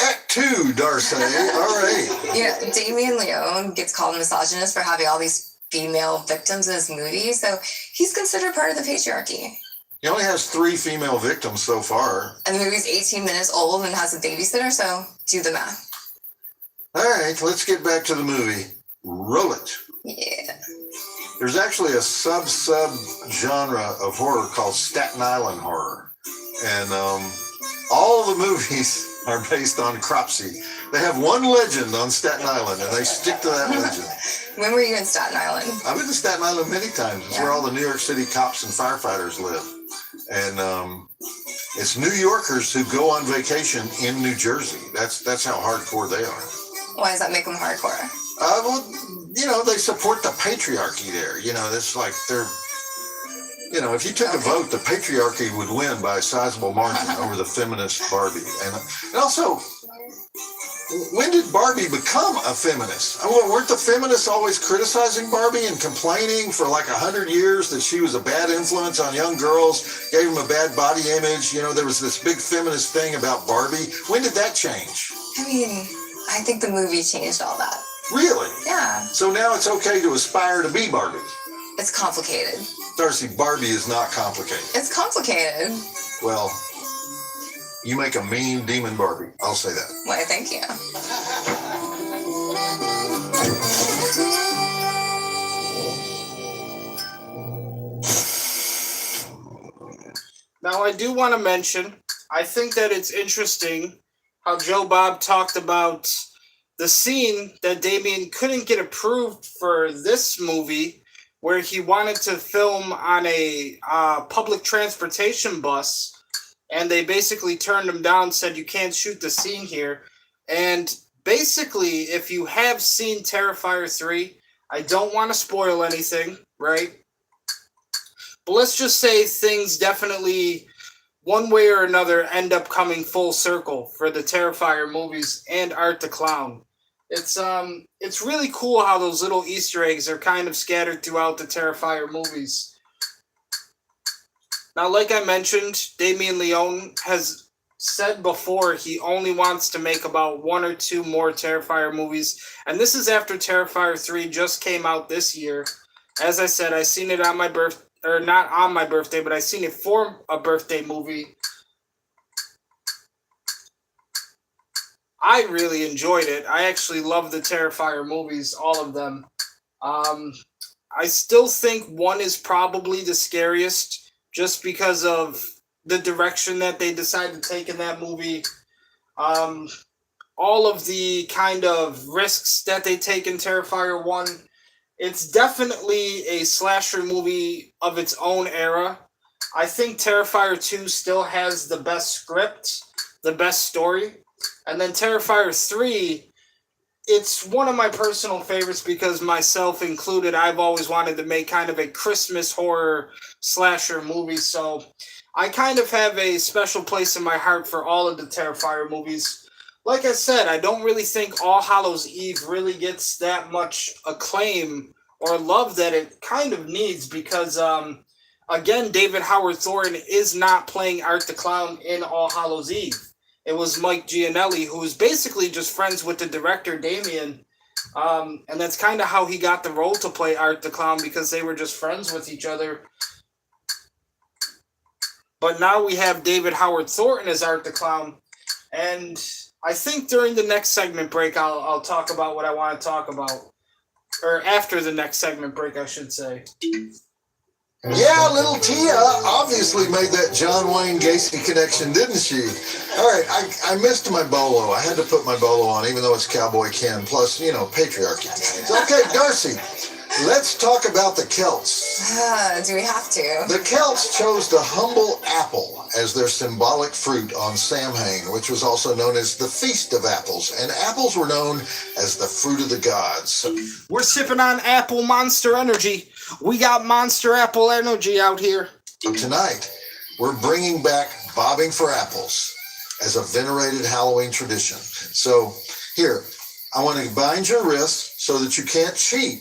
Act 2, Darcy. All right. You know, Damien Leone gets called a misogynist for having all these female victims in his movie, so he's considered part of the patriarchy. He only has 3 female victims so far. And the movie's 18 minutes old and has a babysitter, so do the math. All right, let's get back to the movie. Roll it. Yeah. There's actually a sub-genre of horror called Staten Island horror. And all the movies are based on Cropsey. They have one legend on Staten Island, and they stick to that legend. When were you in Staten Island? I've been to Staten Island many times. It's where all the New York City cops and firefighters live. And it's New Yorkers who go on vacation in New Jersey. That's how hardcore they are. Why does that make them hardcore? Well, you know, they support the patriarchy there. You know, it's like they're, you know, if you took a vote, the patriarchy would win by a sizable margin over the feminist Barbie. And also, when did Barbie become a feminist? I mean, weren't the feminists always criticizing Barbie and complaining for like 100 years that she was a bad influence on young girls, gave them a bad body image? You know, there was this big feminist thing about Barbie. When did that change? I mean, I think the movie changed all that. Really? Yeah. So now it's okay to aspire to be Barbie. It's complicated. Darcy, Barbie is not complicated. It's complicated. Well, you make a mean demon Barbie. I'll say that. Why, thank you. Now, I do want to mention, I think that it's interesting how Joe Bob talked about the scene that Damien couldn't get approved for this movie, where he wanted to film on a public transportation bus, and they basically turned him down, said you can't shoot the scene here. And basically, if you have seen Terrifier 3, I don't want to spoil anything, right? But let's just say things definitely, one way or another, end up coming full circle for the Terrifier movies and Art the Clown. It's really cool how those little Easter eggs are kind of scattered throughout the Terrifier movies. Now, like I mentioned, Damien Leone has said before he only wants to make about 1 or 2 more Terrifier movies, and this is after Terrifier 3 just came out this year. As I said, I seen it on my birthday, or not on my birthday, but I seen it for a birthday movie. I really enjoyed it. I actually love the Terrifier movies, all of them. I still think 1 is probably the scariest, just because of the direction that they decided to take in that movie. All of the kind of risks that they take in Terrifier 1. It's definitely a slasher movie of its own era. I think Terrifier 2 still has the best script, the best story. And then Terrifier 3, it's one of my personal favorites because myself included, I've always wanted to make kind of a Christmas horror slasher movie. So I kind of have a special place in my heart for all of the Terrifier movies. Like I said, I don't really think All Hallows Eve really gets that much acclaim or love that it kind of needs because, again, David Howard Thornton is not playing Art the Clown in All Hallows Eve. It was Mike Gianelli, who was basically just friends with the director, Damien. And that's kind of how he got the role to play Art the Clown, because they were just friends with each other. But now we have David Howard Thornton as Art the Clown. And I think during the next segment break, I'll talk about what I want to talk about. Or after the next segment break, I should say. Yeah, little Tia obviously made that John Wayne Gacy connection, didn't she? All right, I missed my bolo. I had to put my bolo on, even though it's Cowboy Ken. Plus, you know, patriarchy. Okay, Darcy, let's talk about the Celts. Do we have to? The Celts chose the humble apple as their symbolic fruit on Samhain, which was also known as the Feast of Apples, and apples were known as the fruit of the gods. We're sipping on apple Monster Energy. We got Monster Apple Energy out here. Tonight, we're bringing back bobbing for apples as a venerated Halloween tradition. So, here, I want to bind your wrists so that you can't cheat.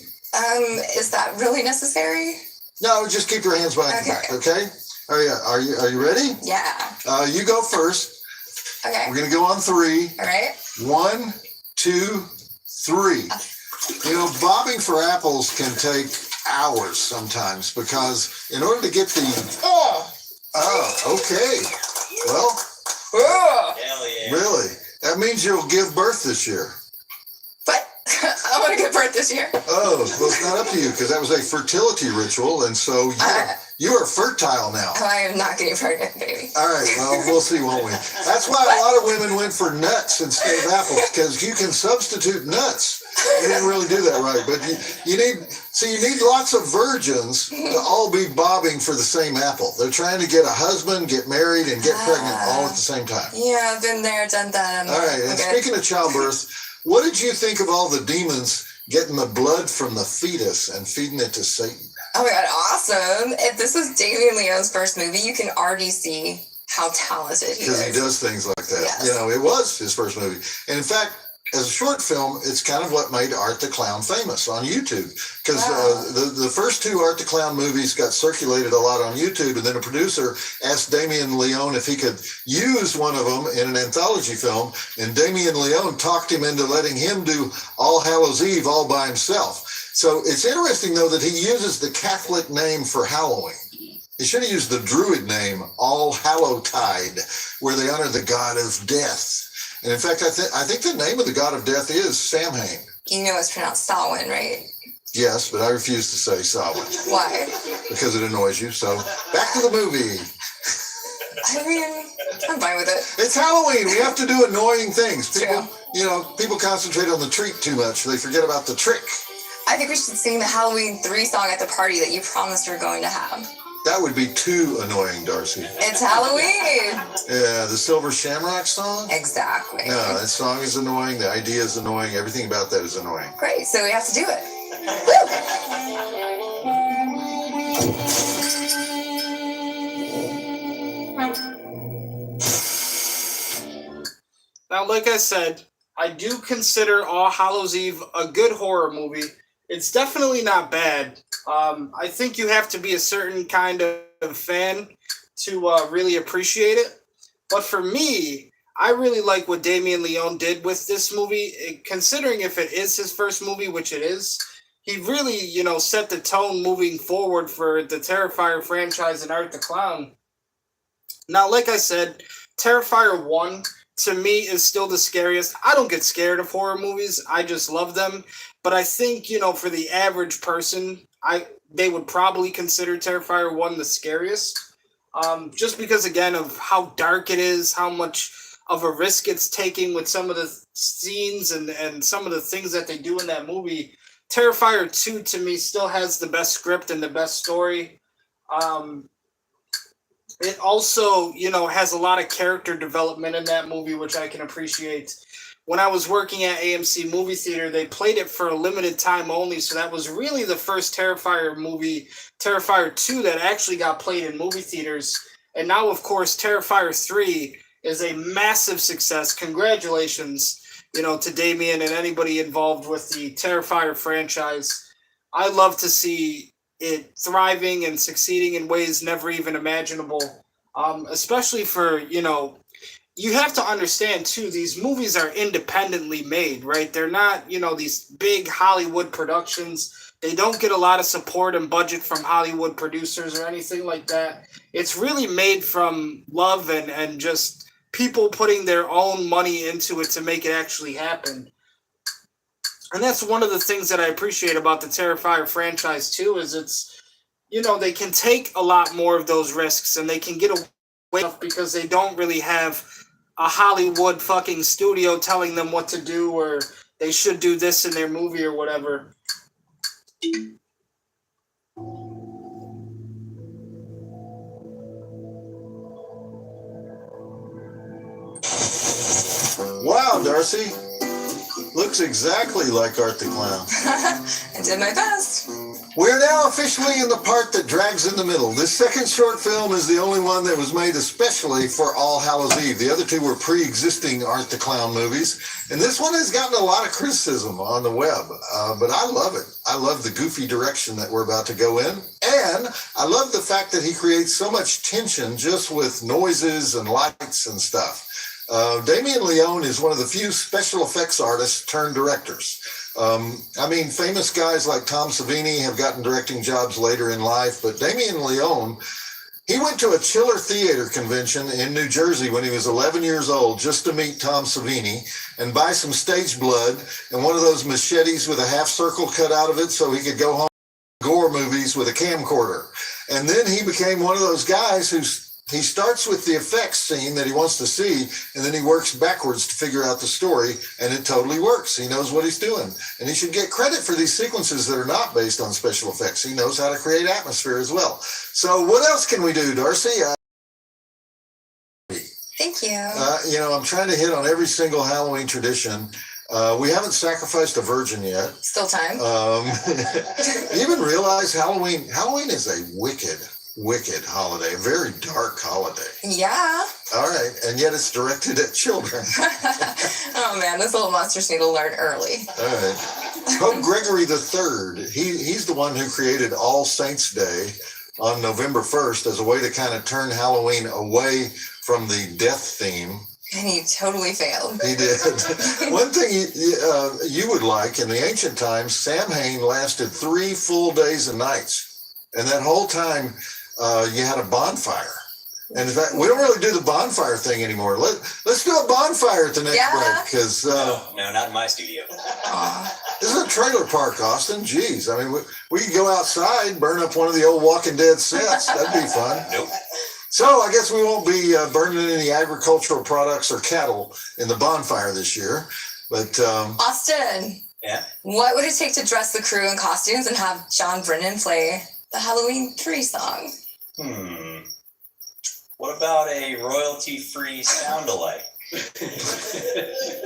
Is that really necessary? No, just keep your hands behind your back, okay? Are you ready? Yeah. You go first. Okay. We're gonna go on 3. All right. 1, 2, 3. You know, bobbing for apples can take hours sometimes because in order to get the okay. Well, Hell yeah. really? That means you'll give birth this year. But I want to give birth this year. Oh, well, it's not up to you because that was a fertility ritual, and so you are fertile now. I am not getting pregnant, baby. All right, well, we'll see, won't we? That's why a lot of women went for nuts instead of apples, because you can substitute nuts. You didn't really do that right, but you need lots of virgins to all be bobbing for the same apple. They're trying to get a husband, get married, and get pregnant all at the same time. Yeah, I've been there, done that. All right, and speaking of childbirth, what did you think of all the demons getting the blood from the fetus and feeding it to Satan? Oh my god, awesome. If this was Damien Leone's first movie, you can already see how talented he is. Because he does things like that. Yes. You know, it was his first movie. And in fact, as a short film, it's kind of what made Art the Clown famous on YouTube. Because the first 2 Art the Clown movies got circulated a lot on YouTube, and then a producer asked Damien Leone if he could use one of them in an anthology film, and Damien Leone talked him into letting him do All Hallows Eve all by himself. So it's interesting, though, that he uses the Catholic name for Halloween. He should have used the Druid name, All Hallowtide, where they honor the god of death. And in fact, I think the name of the god of death is Samhain. You know it's pronounced Samhain, right? Yes, but I refuse to say Samhain. Why? Because it annoys you. So back to the movie. I mean, I'm fine with it. It's Halloween. We have to do annoying things. True. People concentrate on the treat too much. They forget about the trick. I think we should sing the Halloween 3 song at the party that you promised you were going to have. That would be too annoying, Darcy. It's Halloween. Yeah, the Silver Shamrock song? Exactly. No, that song is annoying. The idea is annoying. Everything about that is annoying. Great, so we have to do it. Now, like I said, I do consider All Hallows Eve a good horror movie. It's definitely not bad. I think you have to be a certain kind of fan to really appreciate it. But for me, I really like what Damien Leone did with this movie. Considering if it is his first movie, which it is, he really, set the tone moving forward for the Terrifier franchise and Art the Clown. Now, like I said, Terrifier 1, to me, is still the scariest. I don't get scared of horror movies. I just love them. But I think, for the average person, they would probably consider Terrifier 1 the scariest. Just because, again, of how dark it is, how much of a risk it's taking with some of the scenes and some of the things that they do in that movie. Terrifier 2, to me, still has the best script and the best story. It also, has a lot of character development in that movie, which I can appreciate. When I was working at AMC Movie Theater, they played it for a limited time only, so that was really the first Terrifier movie, Terrifier 2, that actually got played in movie theaters. And now, of course, Terrifier 3 is a massive success. Congratulations, to Damien and anybody involved with the Terrifier franchise. I love to see it thriving and succeeding in ways never even imaginable, especially for, you have to understand, too, these movies are independently made, right? They're not, these big Hollywood productions. They don't get a lot of support and budget from Hollywood producers or anything like that. It's really made from love and just people putting their own money into it to make it actually happen. And that's one of the things that I appreciate about the Terrifier franchise, too, is it's, they can take a lot more of those risks and they can get away because they don't really have a Hollywood fucking studio telling them what to do or they should do this in their movie or whatever. Wow, Darcy. Looks exactly like Art the Clown. I did my best. We're now officially in the part that drags in the middle. This second short film is the only one that was made especially for All Hallows Eve. The other two were pre-existing Art the Clown movies. And this one has gotten a lot of criticism on the web. But I love it. I love the goofy direction that we're about to go in. And I love the fact that he creates so much tension just with noises and lights and stuff. Damien Leone is one of the few special effects artists turned directors. Famous guys like Tom Savini have gotten directing jobs later in life, but Damien Leone, he went to a Chiller Theater convention in New Jersey when he was 11 years old just to meet Tom Savini and buy some stage blood and one of those machetes with a half circle cut out of it so he could go home and gore movies with a camcorder. And then he became one of those guys he starts with the effects scene that he wants to see, and then he works backwards to figure out the story, and it totally works. He knows what he's doing. And he should get credit for these sequences that are not based on special effects. He knows how to create atmosphere as well. So what else can we do, Darcy? Thank you. I'm trying to hit on every single Halloween tradition. We haven't sacrificed a virgin yet. Still time. You even realize Halloween is a wicked holiday, a very dark holiday. Yeah. All right, and yet it's directed at children. Oh man, those little monsters need to learn early. All right. Pope Gregory III, he's the one who created All Saints Day on November 1st as a way to kind of turn Halloween away from the death theme. And he totally failed. He did. One thing you would like, in the ancient times, Samhain lasted 3 full days and nights. And that whole time, you had a bonfire. And in fact, we don't really do the bonfire thing anymore. Let's do a bonfire at the next break. Because no, not in my studio. This is a trailer park, Austin. Jeez. I mean, we could go outside, burn up one of the old Walking Dead sets. That'd be fun. Nope. So I guess we won't be burning any agricultural products or cattle in the bonfire this year. But Austin. Yeah. What would it take to dress the crew in costumes and have John Brennan play the Halloween 3 song? What about a royalty-free sound alike?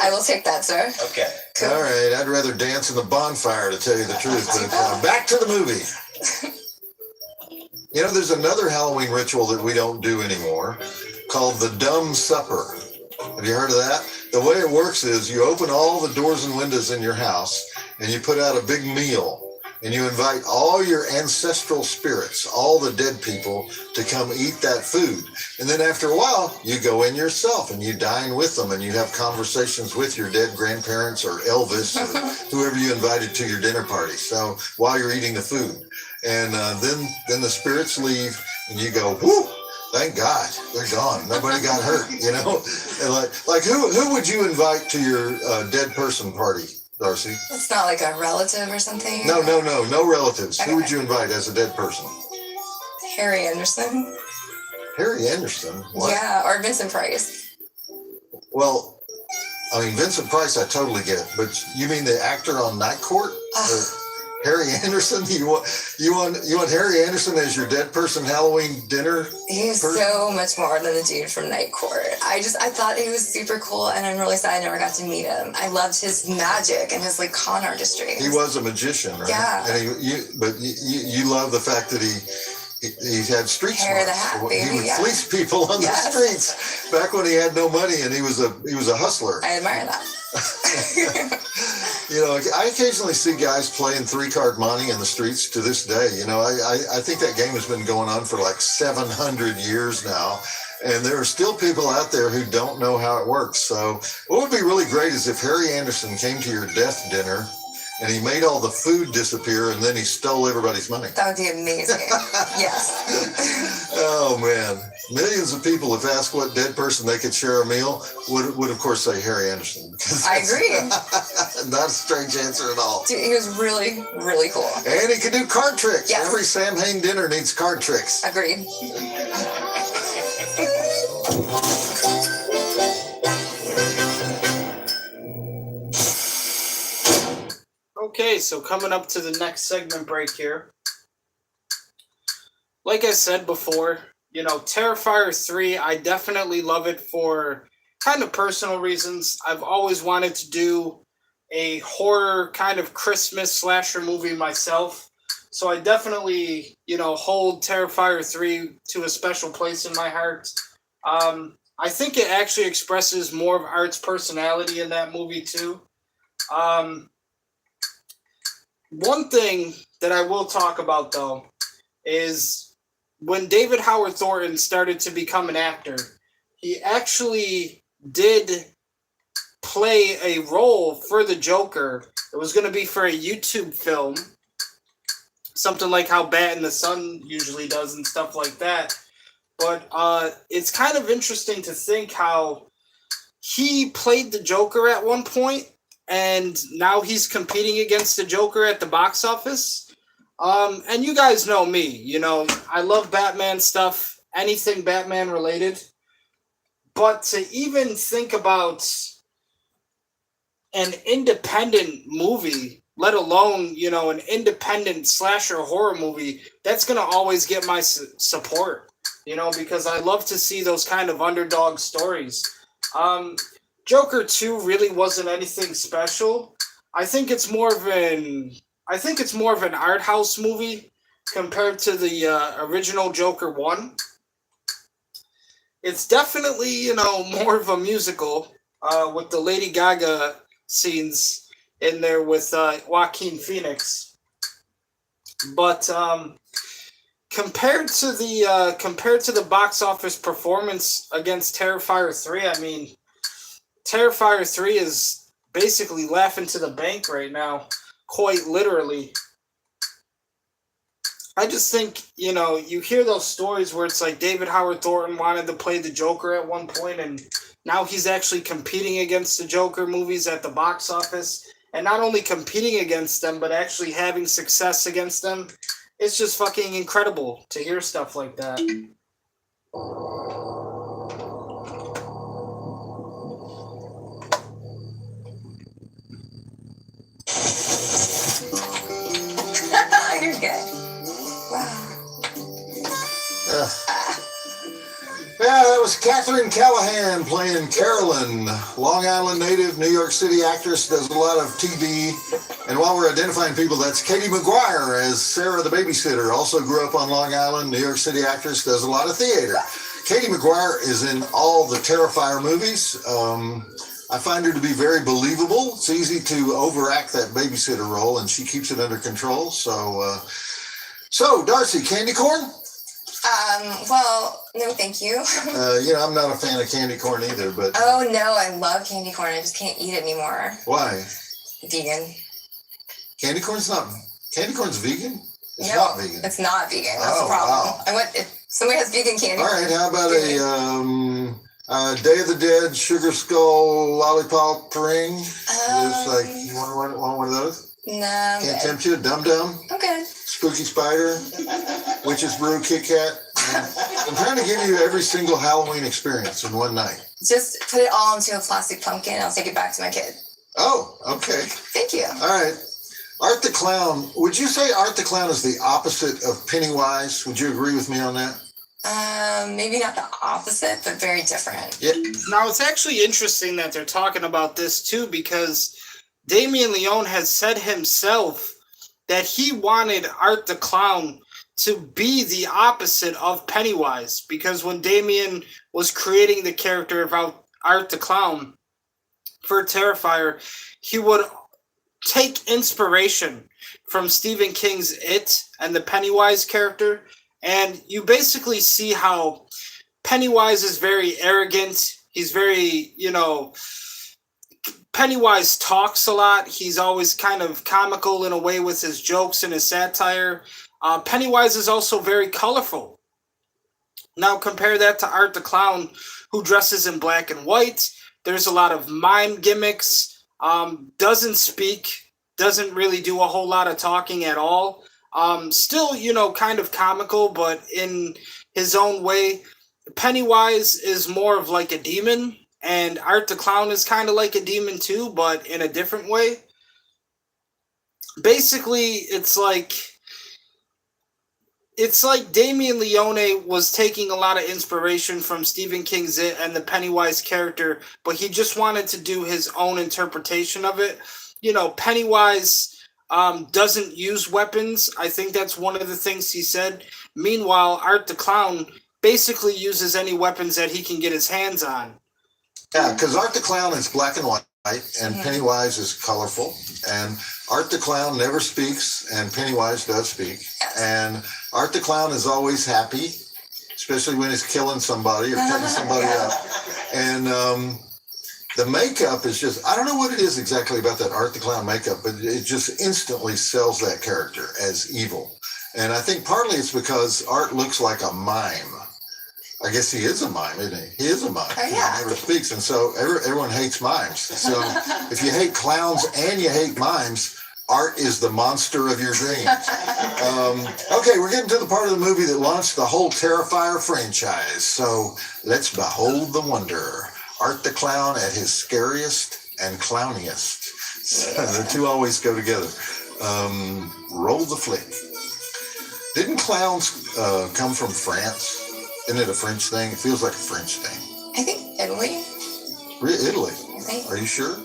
I will take that, sir. Okay. Cool. all right, I'd rather dance in the bonfire to tell you the truth. But back to the movie. You know, there's another Halloween ritual that we don't do anymore called the Dumb Supper. Have you heard of that? The way it works is you open all the doors and windows in your house and you put out a big meal and you invite all your ancestral spirits, all the dead people, to come eat that food. And then after a while, you go in yourself and you dine with them and you have conversations with your dead grandparents or Elvis or whoever you invited to your dinner party. So while you're eating the food. And then the spirits leave and you go, whoo, thank God, they're gone. Nobody got hurt, you know? And like who would you invite to your dead person party, Darcy? It's not like a relative or something? No relatives. Okay. Who would you invite as a dead person? Harry Anderson? Harry Anderson? What? Yeah, or Vincent Price. Well, I mean, Vincent Price, I totally get, but you mean the actor on Night Court? Harry Anderson? You want Harry Anderson as your dead person Halloween dinner? He's so much more than the dude from Night Court. I thought he was super cool, and I'm really sad I never got to meet him. I loved his magic and his like con artistry. He was a magician, right? Yeah. And you love the fact that he had street Hair smarts. the hat, He baby, would yeah. fleece people on the streets back when he had no money and he was a hustler. I admire that. You know, I occasionally see guys playing 3-card money in the streets to this day. You know, I think that game has been going on for like 700 years now. And there are still people out there who don't know how it works. So what would be really great is if Harry Anderson came to your death dinner and he made all the food disappear and then he stole everybody's money. That would be amazing. Yes. Oh, man. Millions of people, if asked what dead person they could share a meal, would of course say Harry Anderson. I agree. Not a strange answer at all. Dude, he was really, really cool. And he could do card tricks. Yes. Every Sam Hain dinner needs card tricks. Agreed. Okay, so coming up to the next segment break here. Like I said before, you know, Terrifier 3, I definitely love it for kind of personal reasons. I've always wanted to do a horror kind of Christmas slasher movie myself. So I definitely, you know, hold Terrifier 3 to a special place in my heart. I think it actually expresses more of Art's personality in that movie too. One thing that I will talk about, though, is when David Howard Thornton started to become an actor, he actually did play a role for the Joker. It was going to be for a YouTube film, something like how Bat in the Sun usually does and stuff like that. But it's kind of interesting to think how he played the Joker at one point, and now he's competing against the Joker at the box office. And you guys know me, you know, I love Batman stuff, anything Batman related. But to even think about an independent movie, let alone, you know, an independent slasher horror movie, that's going to always get my support, you know, because I love to see those kind of underdog stories. Joker 2 really wasn't anything special. I think it's more of an art house movie compared to the original Joker 1. It's definitely, you know, more of a musical with the Lady Gaga scenes in there with Joaquin Phoenix. But compared to the box office performance against Terrifier 3, I mean, Terrifier 3 is basically laughing to the bank right now, quite literally. I just think, you know, you hear those stories where it's like David Howard Thornton wanted to play the Joker at one point, and now he's actually competing against the Joker movies at the box office, and not only competing against them, but actually having success against them. It's just fucking incredible to hear stuff like that. You're good. Wow. Yeah, that was Catherine Callahan playing Carolyn, Long Island native, New York City actress, does a lot of TV. And while we're identifying people, that's Katie McGuire as Sarah the babysitter, also grew up on Long Island, New York City actress, does a lot of theater. Katie McGuire is in all the Terrifier movies. I find her to be very believable. It's easy to overact that babysitter role, and she keeps it under control. So Darcy, candy corn? Well, no, thank you. I'm not a fan of candy corn either, but... Oh, no, I love candy corn. I just can't eat it anymore. Why? Vegan. Candy corn's vegan? It's No, not vegan. it's not vegan. That's the Oh, problem. wow. If somebody has vegan candy. All right, how about a Day of the Dead Sugar Skull Lollipop ring? Just like, you want one of those? No, Can't tempt you? Dum Dum? I'm good. Spooky Spider? Witch's Brew Kit Kat? I'm trying to give you every single Halloween experience in one night. Just put it all into a plastic pumpkin. I'll take it back to my kid. Oh, okay. Thank you. All right. Art the Clown. Would you say Art the Clown is the opposite of Pennywise? Would you agree with me on that? Maybe not the opposite, but very different. Yeah. Now, it's actually interesting that they're talking about this, too, because Damien Leone has said himself that he wanted Art the Clown to be the opposite of Pennywise, because when Damien was creating the character of Art the Clown for Terrifier, he would take inspiration from Stephen King's It and the Pennywise character, and you basically see how Pennywise is very arrogant. He's very, Pennywise talks a lot. He's always kind of comical in a way with his jokes and his satire. Pennywise is also very colorful. Now compare that to Art the Clown, who dresses in black and white. There's a lot of mime gimmicks, doesn't speak, doesn't really do a whole lot of talking at all. Still, kind of comical, but in his own way. Pennywise is more of like a demon, and Art the Clown is kind of like a demon too, but in a different way. Basically, it's like Damien Leone was taking a lot of inspiration from Stephen King's It and the Pennywise character, but he just wanted to do his own interpretation of it. Pennywise doesn't use weapons. I think that's one of the things he said. Meanwhile, Art the Clown basically uses any weapons that he can get his hands on. Yeah, because Art the Clown is black and white, and Pennywise is colorful. And Art the Clown never speaks, and Pennywise does speak. And Art the Clown is always happy, especially when he's killing somebody or cutting somebody up. And the makeup is just, I don't know what it is exactly about that Art the Clown makeup, but it just instantly sells that character as evil. And I think partly it's because Art looks like a mime. I guess he is a mime, isn't he? He is a mime. Oh, yeah. He never speaks. And so everyone hates mimes. So if you hate clowns and you hate mimes, Art is the monster of your dreams. Okay, we're getting to the part of the movie that launched the whole Terrifier franchise. So let's behold the wonder. Art the Clown at his scariest and clowniest. The two always go together. Roll the flick. Didn't clowns come from France? Isn't it a French thing? It feels like a French thing. I think Italy. Italy? I think. Are you sure?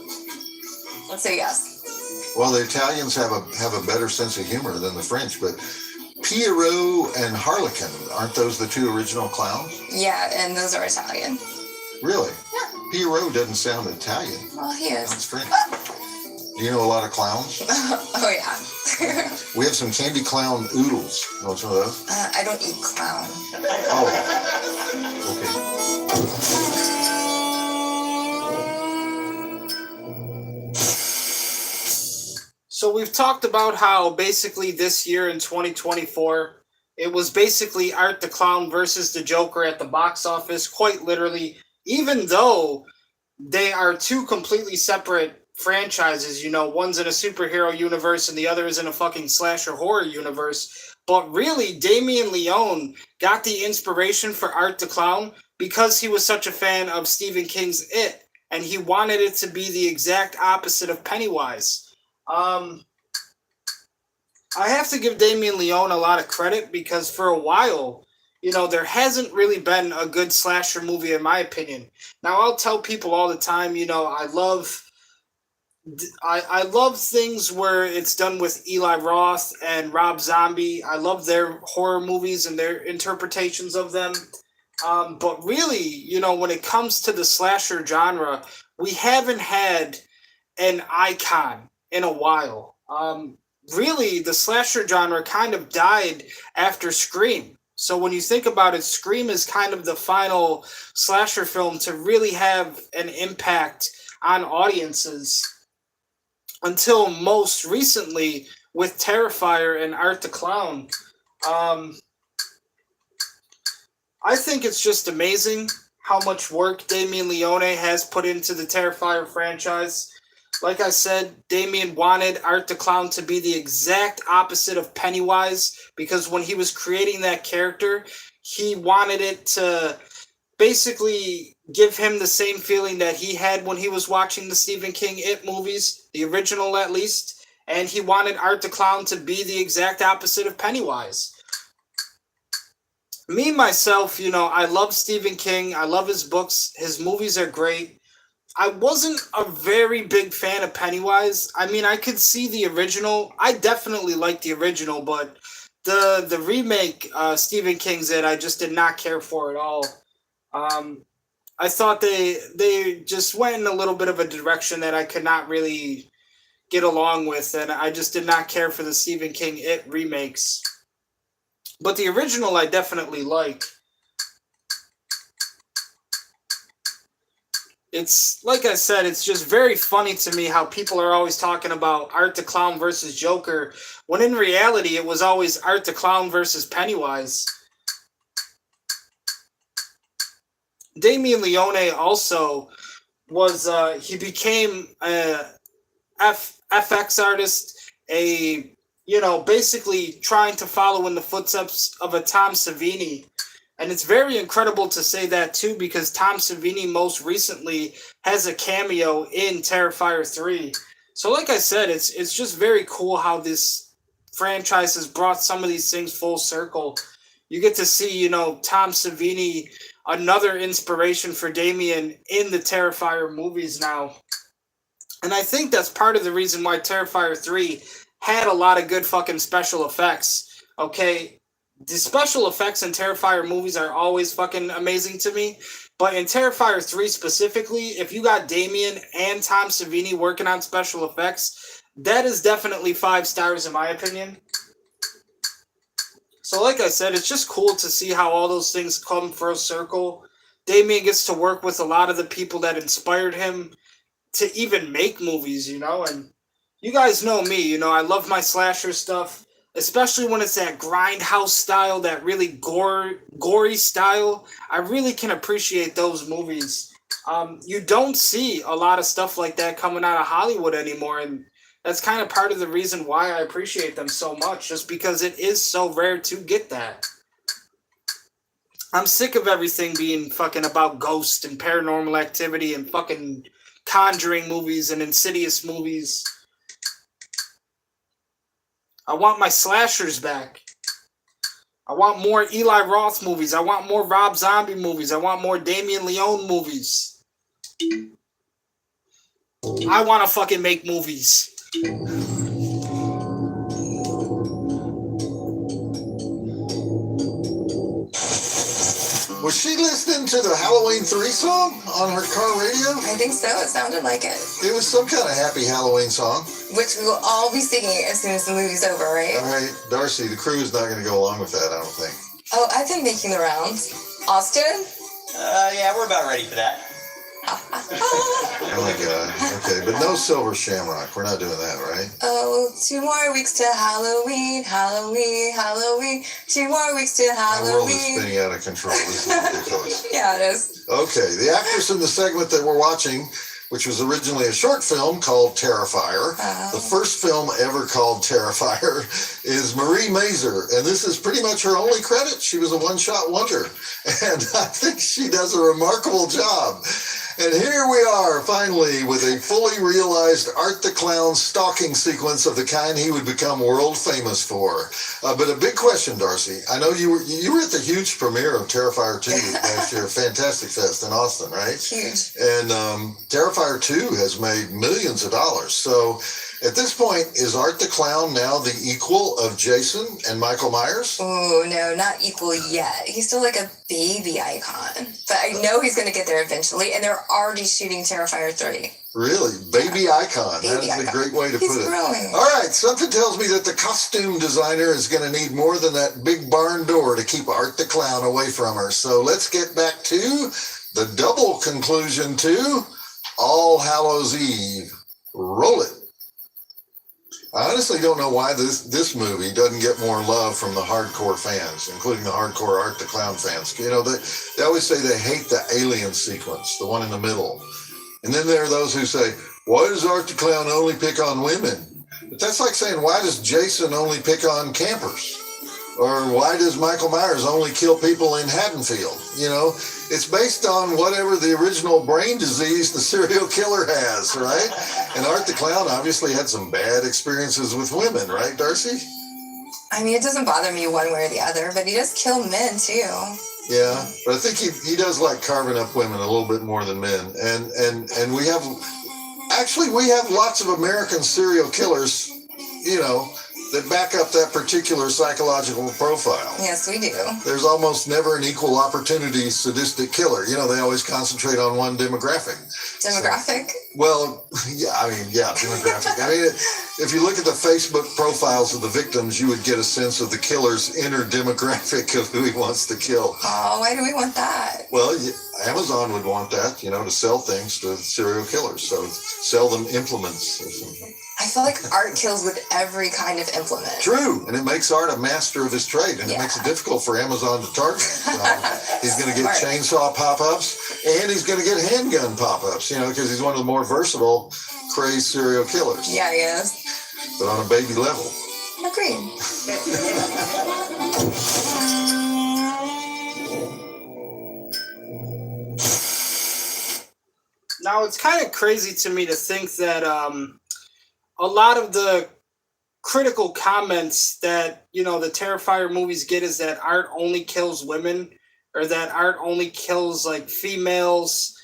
Let's say yes. Well, the Italians have a better sense of humor than the French, but Pierrot and Harlequin, aren't those the two original clowns? Yeah, and those are Italian. Really? Yeah. Pierrot doesn't sound Italian. Well, he is. It's French. Do you know a lot of clowns? Oh, yeah. We have some candy clown oodles. Know some of those? I don't eat clown. Oh, okay. So we've talked about how basically this year in 2024, it was basically Art the Clown versus the Joker at the box office, quite literally, even though they are two completely separate franchises. You know, one's in a superhero universe and the other is in a fucking slasher horror universe. But really, Damien Leone got the inspiration for Art the Clown because he was such a fan of Stephen King's It, and he wanted it to be the exact opposite of Pennywise. I have to give Damien Leone a lot of credit because for a while, you know, there hasn't really been a good slasher movie in my opinion. Now, I'll tell people all the time, you know, I love things where it's done with Eli Roth and Rob Zombie. I love their horror movies and their interpretations of them. But really, you know, when it comes to the slasher genre, we haven't had an icon in a while. Really, the slasher genre kind of died after Scream. So when you think about it, Scream is kind of the final slasher film to really have an impact on audiences until most recently with Terrifier and Art the Clown. I think it's just amazing how much work Damien Leone has put into the Terrifier franchise. Like I said, Damien wanted Art the Clown to be the exact opposite of Pennywise because when he was creating that character, he wanted it to basically give him the same feeling that he had when he was watching the Stephen King It movies, the original at least, and he wanted Art the Clown to be the exact opposite of Pennywise. Me, myself, you know, I love Stephen King. I love his books. His movies are great. I wasn't a very big fan of Pennywise. I mean, I could see the original. I definitely liked the original, but the remake, Stephen King's It, I just did not care for at all. I thought they just went in a little bit of a direction that I could not really get along with, and I just did not care for the Stephen King It remakes. But the original I definitely like. It's, like I said, it's just very funny to me how people are always talking about Art the Clown versus Joker, when in reality it was always Art the Clown versus Pennywise. Damien Leone also was, he became a FX artist, basically trying to follow in the footsteps of a Tom Savini. And it's very incredible to say that too, because Tom Savini most recently has a cameo in Terrifier 3. So like I said, it's just very cool how this franchise has brought some of these things full circle. You get to see, Tom Savini, another inspiration for Damien in the Terrifier movies now. And I think that's part of the reason why Terrifier 3 had a lot of good fucking special effects. Okay? The special effects in Terrifier movies are always fucking amazing to me. But in Terrifier 3 specifically, if you got Damien and Tom Savini working on special effects, that is definitely 5 stars in my opinion. So like I said, it's just cool to see how all those things come full circle. Damien gets to work with a lot of the people that inspired him to even make movies, and you guys know me, I love my slasher stuff. Especially when it's that grindhouse style, that really gory style. I really can appreciate those movies. You don't see a lot of stuff like that coming out of Hollywood anymore, and that's kind of part of the reason why I appreciate them so much, just because it is so rare to get that. I'm sick of everything being fucking about ghosts and paranormal activity and fucking Conjuring movies and Insidious movies. I want my slashers back. I want more Eli Roth movies. I want more Rob Zombie movies. I want more Damien Leone movies. I want to fucking make movies. Was she listening to the Halloween 3 song on her car radio? I think so. It sounded like it. It was some kind of happy Halloween song. Which we will all be singing as soon as the movie's over, right? All right, Darcy, the crew is not going to go along with that, I don't think. Oh, I've been making the rounds. Austin? Yeah, we're about ready for that. Oh my God. Okay, but no Silver Shamrock. We're not doing that, right? Oh, 2 more weeks to Halloween, Halloween, Halloween. 2 more weeks to The world is Halloween. spinning out of control. This is ridiculous. Yeah, it is. Okay, the actress in the segment that we're watching which was originally a short film called Terrifier. The first film ever called Terrifier is Marie Mazer, and this is pretty much her only credit. She was a one-shot wonder, and I think she does a remarkable job. And here we are, finally, with a fully realized Art the Clown stalking sequence of the kind he would become world famous for. But a big question, Darcy. I know you were at the huge premiere of Terrifier 2 last year, Fantastic Fest in Austin, right? Huge. And Terrifier 2 has made millions of dollars. So at this point, is Art the Clown now the equal of Jason and Michael Myers? Oh, no, not equal yet. He's still like a baby icon. But I know he's going to get there eventually, and they're already shooting Terrifier 3. Really? Baby icon. Baby That is icon. a great way to He's put it. growing. All right, something tells me that the costume designer is going to need more than that big barn door to keep Art the Clown away from her. So let's get back to the double conclusion to All Hallows Eve. Roll it. I honestly don't know why this movie doesn't get more love from the hardcore fans, including the hardcore Art the Clown fans. You know, they always say they hate the alien sequence, the one in the middle. And then there are those who say, why does Art the Clown only pick on women? But that's like saying, why does Jason only pick on campers? Or why does Michael Myers only kill people in Haddonfield? You know, it's based on whatever the original brain disease the serial killer has, right? And Art the Clown obviously had some bad experiences with women, right, Darcy? I mean, it doesn't bother me one way or the other, but he does kill men, too. Yeah, but I think he does like carving up women a little bit more than men. And we have lots of American serial killers, you know, that back up that particular psychological profile. Yes, we do. There's almost never an equal opportunity sadistic killer. You know, they always concentrate on one demographic. Demographic? Demographic. I mean, if you look at the Facebook profiles of the victims, you would get a sense of the killer's inner demographic of who he wants to kill. Oh, why do we want that? Well, Amazon would want that, you know, to sell things to serial killers. So sell them implements or something. I feel like Art kills with every kind of implement. True, and it makes Art a master of his trade, and it makes it difficult for Amazon to target. He's going to get chainsaw pop-ups, and he's going to get handgun pop-ups, you know, because he's one of the more versatile, crazed serial killers. Yeah, he is. But on a baby level. Agreed. Now, it's kind of crazy to me to think that a lot of the critical comments that, you know, the Terrifier movies get is that Art only kills women, or that Art only kills, like, females.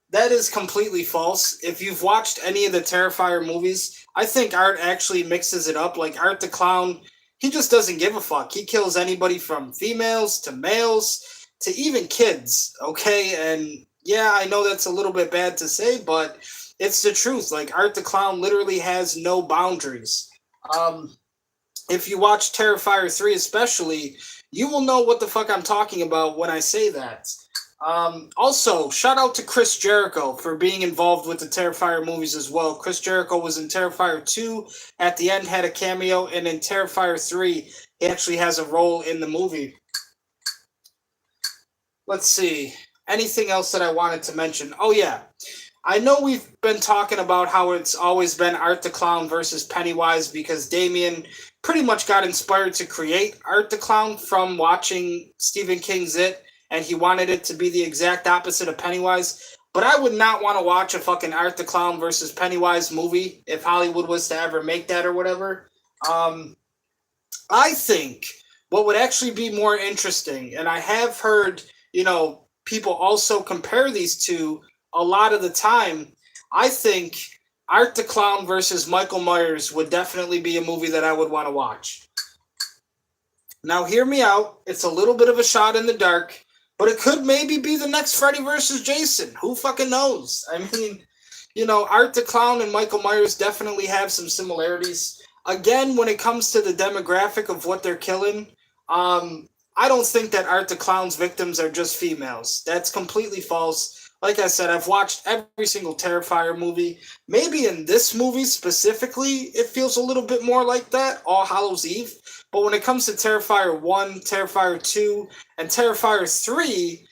That is completely false. If you've watched any of the Terrifier movies, I think Art actually mixes it up. Like, Art the Clown, he just doesn't give a fuck. He kills anybody from females to males to even kids, okay? And yeah, I know that's a little bit bad to say, but it's the truth. Like, Art the Clown literally has no boundaries. If you watch Terrifier 3 especially, you will know what the fuck I'm talking about when I say that. Also, shout out to Chris Jericho for being involved with the Terrifier movies as well. Chris Jericho was in Terrifier 2, at the end had a cameo, and in Terrifier 3, he actually has a role in the movie. Let's see. Anything else that I wanted to mention? Oh, yeah. I know we've been talking about how it's always been Art the Clown versus Pennywise because Damien pretty much got inspired to create Art the Clown from watching Stephen King's It, and he wanted it to be the exact opposite of Pennywise. But I would not want to watch a fucking Art the Clown versus Pennywise movie if Hollywood was to ever make that or whatever. I think what would actually be more interesting, and I have heard, you know, people also compare these two a lot of the time. I think Art the Clown versus Michael Myers would definitely be a movie that I would want to watch. Now, hear me out. It's a little bit of a shot in the dark, but it could maybe be the next Freddy versus Jason. Who fucking knows? I mean, you know, Art the Clown and Michael Myers definitely have some similarities. Again, when it comes to the demographic of what they're killing, I don't think that Art the Clown's victims are just females. That's completely false. Like I said, I've watched every single Terrifier movie. Maybe in this movie specifically, it feels a little bit more like that, All Hallows Eve. But when it comes to Terrifier 1, Terrifier 2, and Terrifier 3,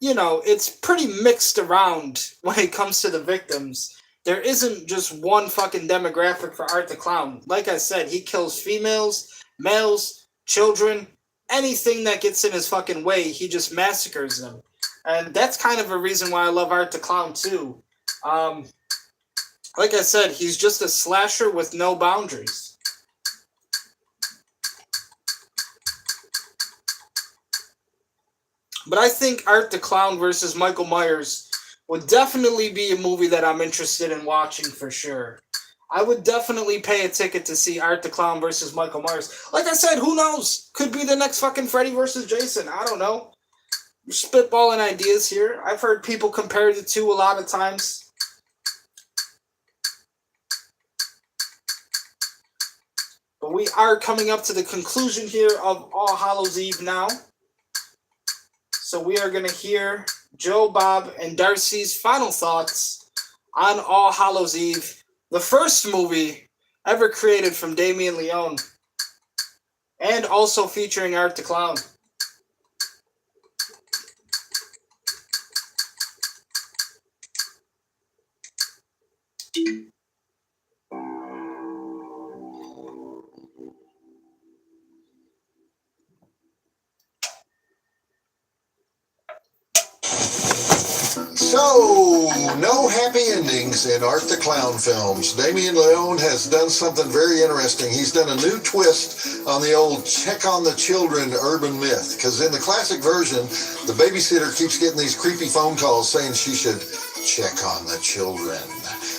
it's pretty mixed around when it comes to the victims. There isn't just one fucking demographic for Art the Clown. Like I said, he kills females, males, children, anything that gets in his fucking way, he just massacres them. And that's kind of a reason why I love Art the Clown too. Like I said, he's just a slasher with no boundaries. But I think Art the Clown versus Michael Myers would definitely be a movie that I'm interested in watching for sure. I would definitely pay a ticket to see Art the Clown versus Michael Myers. Like I said, who knows? Could be the next fucking Freddy versus Jason. I don't know. We're spitballing ideas here. I've heard people compare the two a lot of times. But we are coming up to the conclusion here of All Hallows Eve now. So we are going to hear Joe, Bob, and Darcy's final thoughts on All Hallows Eve, the first movie ever created from Damien Leone, and also featuring Art the Clown. So, no happy endings in Art the Clown films. Damien Leone has done something very interesting. He's done a new twist on the old check on the children urban myth. Because in the classic version, the babysitter keeps getting these creepy phone calls saying she should check on the children.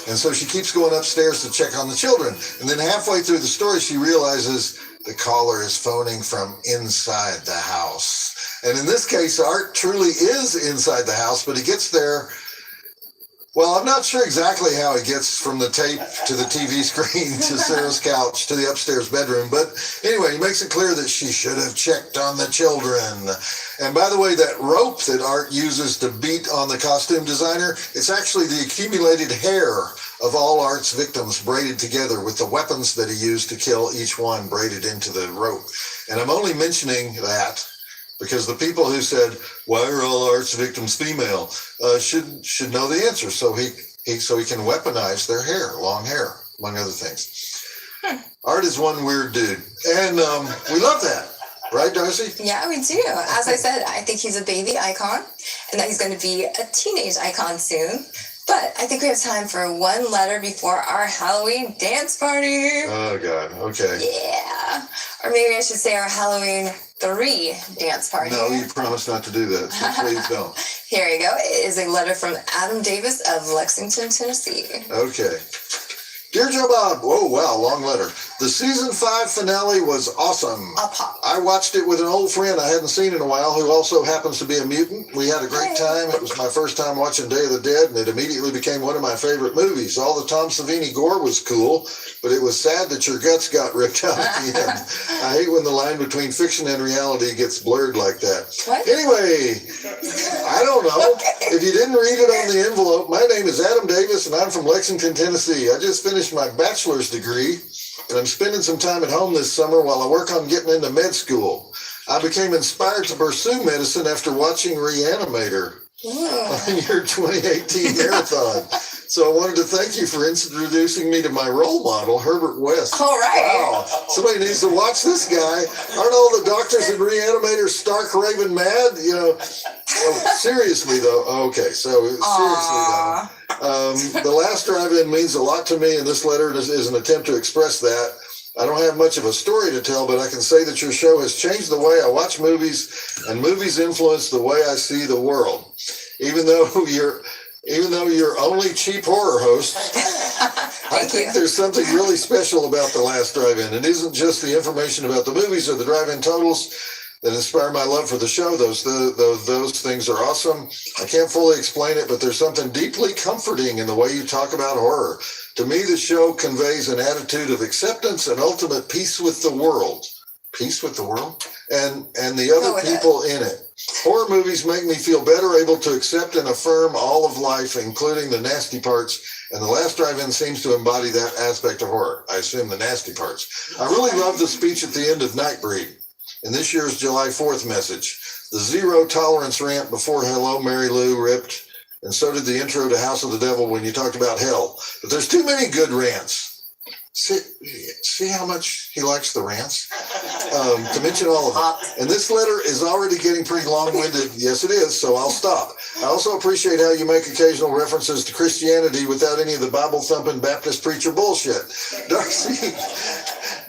And so she keeps going upstairs to check on the children. And then halfway through the story, she realizes the caller is phoning from inside the house. And in this case, Art truly is inside the house, but he gets there. Well, I'm not sure exactly how he gets from the tape to the TV screen to Sarah's couch to the upstairs bedroom. But anyway, he makes it clear that she should have checked on the children. And by the way, that rope that Art uses to beat on the costume designer, it's actually the accumulated hair of all Art's victims braided together with the weapons that he used to kill each one braided into the rope. And I'm only mentioning that because the people who said, why are all Art's victims female, should know the answer, so he can weaponize their hair, long hair, among other things. Art is one weird dude, and we love that. Right, Darcy? Yeah, we do. As I said, I think he's a baby icon, and that he's going to be a teenage icon soon. But I think we have time for one letter before our Halloween dance party. Oh, God. Okay. Yeah. Or maybe I should say our Halloween 3 dance party. No, you promised not to do that, so please don't. Here you go. It is a letter from Adam Davis of Lexington, Tennessee. Okay. Dear Joe Bob, oh wow, long letter. The season 5 finale was awesome. I watched it with an old friend I hadn't seen in a while who also happens to be a mutant. We had a great time. It was my first time watching Day of the Dead, and it immediately became one of my favorite movies. All the Tom Savini gore was cool, but it was sad that your guts got ripped out at the end. I hate when the line between fiction and reality gets blurred like that. What? Anyway, I don't know. If you didn't read it on the envelope, my name is Adam Davis, and I'm from Lexington, Tennessee. I just finished my bachelor's degree, and I'm spending some time at home this summer while I work on getting into med school. I became inspired to pursue medicine after watching Reanimator on your 2018 marathon. So I wanted to thank you for introducing me to my role model, Herbert West. All right. Wow, somebody needs to watch this guy. Aren't all the doctors in Reanimator stark raving mad? You know, seriously though. Okay, so seriously though. The last drive-in means a lot to me, and this letter is an attempt to express that. I don't have much of a story to tell, but I can say that your show has changed the way I watch movies, and movies influence the way I see the world. Even though you're only cheap horror host, I think there's something really special about The Last Drive-In. It isn't just the information about the movies or the drive-in totals that inspire my love for the show. Those things are awesome. I can't fully explain it, but there's something deeply comforting in the way you talk about horror. To me, the show conveys an attitude of acceptance and ultimate peace with the world. Peace with the world? And the other people in it. Horror movies make me feel better able to accept and affirm all of life, including the nasty parts, and The Last Drive-In seems to embody that aspect of horror. I assume the nasty parts. I really love the speech at the end of Nightbreed in this year's July 4th message. The zero tolerance rant before Hello, Mary Lou ripped, and so did the intro to House of the Devil when you talked about hell. But there's too many good rants. See how much he likes the rants? To mention all of them. And this letter is already getting pretty long-winded. Yes, it is, so I'll stop. I also appreciate how you make occasional references to Christianity without any of the Bible-thumping Baptist preacher bullshit.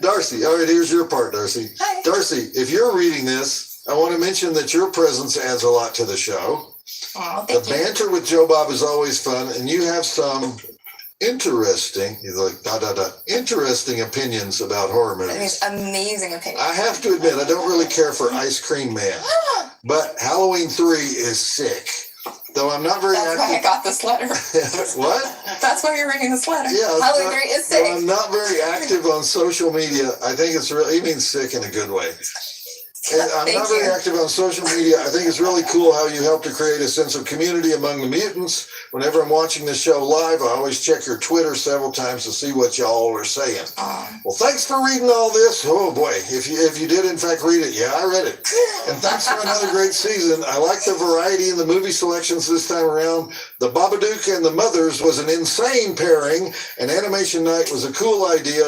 Darcy, all right, here's your part, Darcy. Hi. Darcy, if you're reading this, I want to mention that your presence adds a lot to the show. Oh, The thank you. banter with Joe Bob is always fun, and you have some interesting, he's like, interesting opinions about horror That movies. means amazing opinion. I have to admit, I don't really care for Ice Cream Man, but Halloween 3 is sick. Though I'm not very That's why I active. got this letter. What? That's why you're reading this letter. Yeah. Halloween 3 is though sick. I'm not very active on social media. I think it's really, he means sick in a good way. And I'm Thank not very you. active on social media. I think it's really cool how you help to create a sense of community among the mutants. Whenever I'm watching the show live, I always check your Twitter several times to see what y'all are saying. Aw. Well, thanks for reading all this. Oh boy, if you did in fact read it, yeah, I read it. And thanks for another great season. I like the variety in the movie selections this time around. The Babadook and the Mothers was an insane pairing, and Animation Night was a cool idea.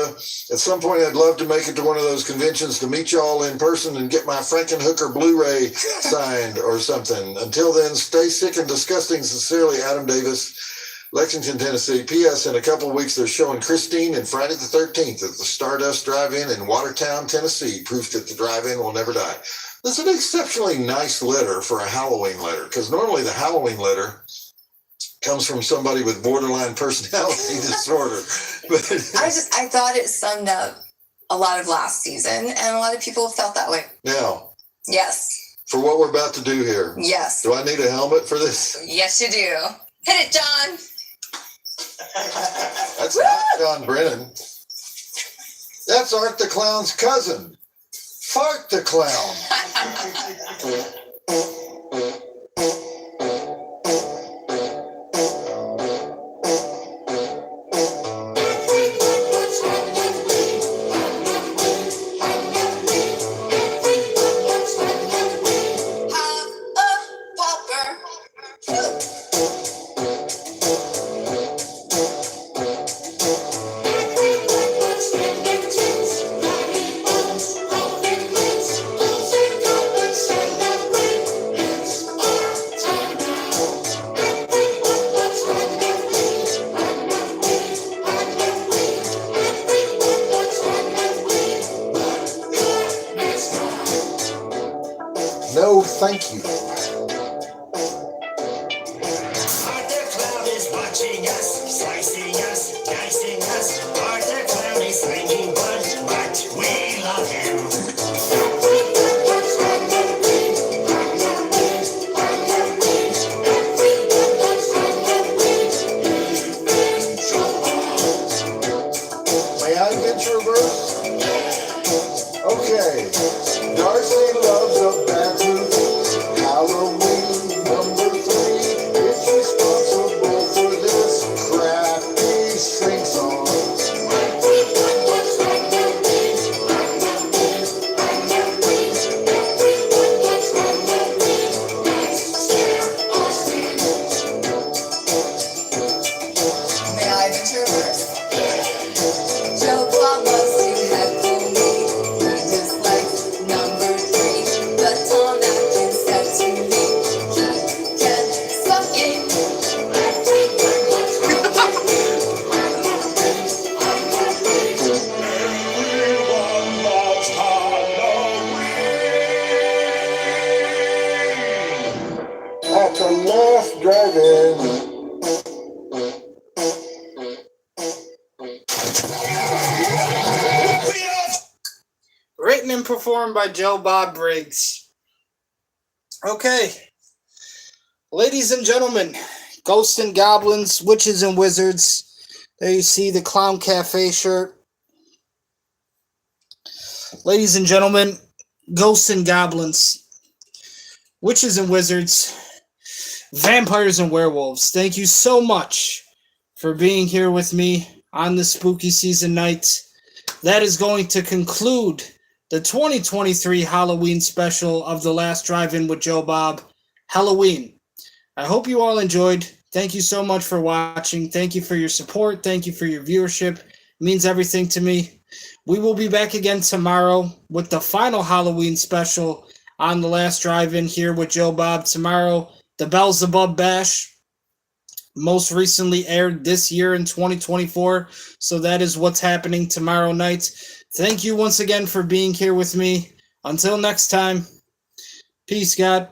At some point, I'd love to make it to one of those conventions to meet y'all in person and get my Frankenhooker Blu-ray signed or something. Until then, stay sick and disgusting. Sincerely, Adam Davis, Lexington, Tennessee. P.S. In a couple of weeks, they're showing Christine and Friday the 13th at the Stardust Drive-In in Watertown, Tennessee. Proof that the drive-in will never die. This is an exceptionally nice letter for a Halloween letter, because normally the Halloween letter comes from somebody with borderline personality disorder. But I thought it summed up a lot of last season, and a lot of people felt that way. now, Yes. for what we're about to do here, Yes. do I need a helmet for this? Yes, you do. Hit it, John. That's not John Brennan. That's Art the Clown's cousin, Fart the Clown. Have a popper. No, thank you. Arthur Clown is watching us, slicing us, dicing us. Arthur Clown is slinging blood, but we love him. May I venture a verse? Okay. Darcy loves a bad movie. Halloween #3. It's responsible for this crappy sing-song. May I venture a verse? Joe Bob loves to heckle me. He dislikes #3. But Tom Atkins said to me, he can suck it. At the last drive-in. Written and performed by Joe Bob Briggs. Okay. Ladies and gentlemen, ghosts and goblins, witches and wizards. There you see the Clown Cafe shirt. Ladies and gentlemen, ghosts and goblins, witches and wizards, vampires and werewolves. Thank you so much for being here with me on this spooky season night. That is going to conclude the 2023 Halloween special of The Last Drive-In with Joe Bob, HELLoween. I hope you all enjoyed. Thank you so much for watching. Thank you for your support. Thank you for your viewership. It means everything to me. We will be back again tomorrow with the final Halloween special on The Last Drive-In here with Joe Bob. Tomorrow, the Beelzebub Bash, most recently aired this year in 2024. So that is what's happening tomorrow night. Thank you once again for being here with me. Until next time, peace, God.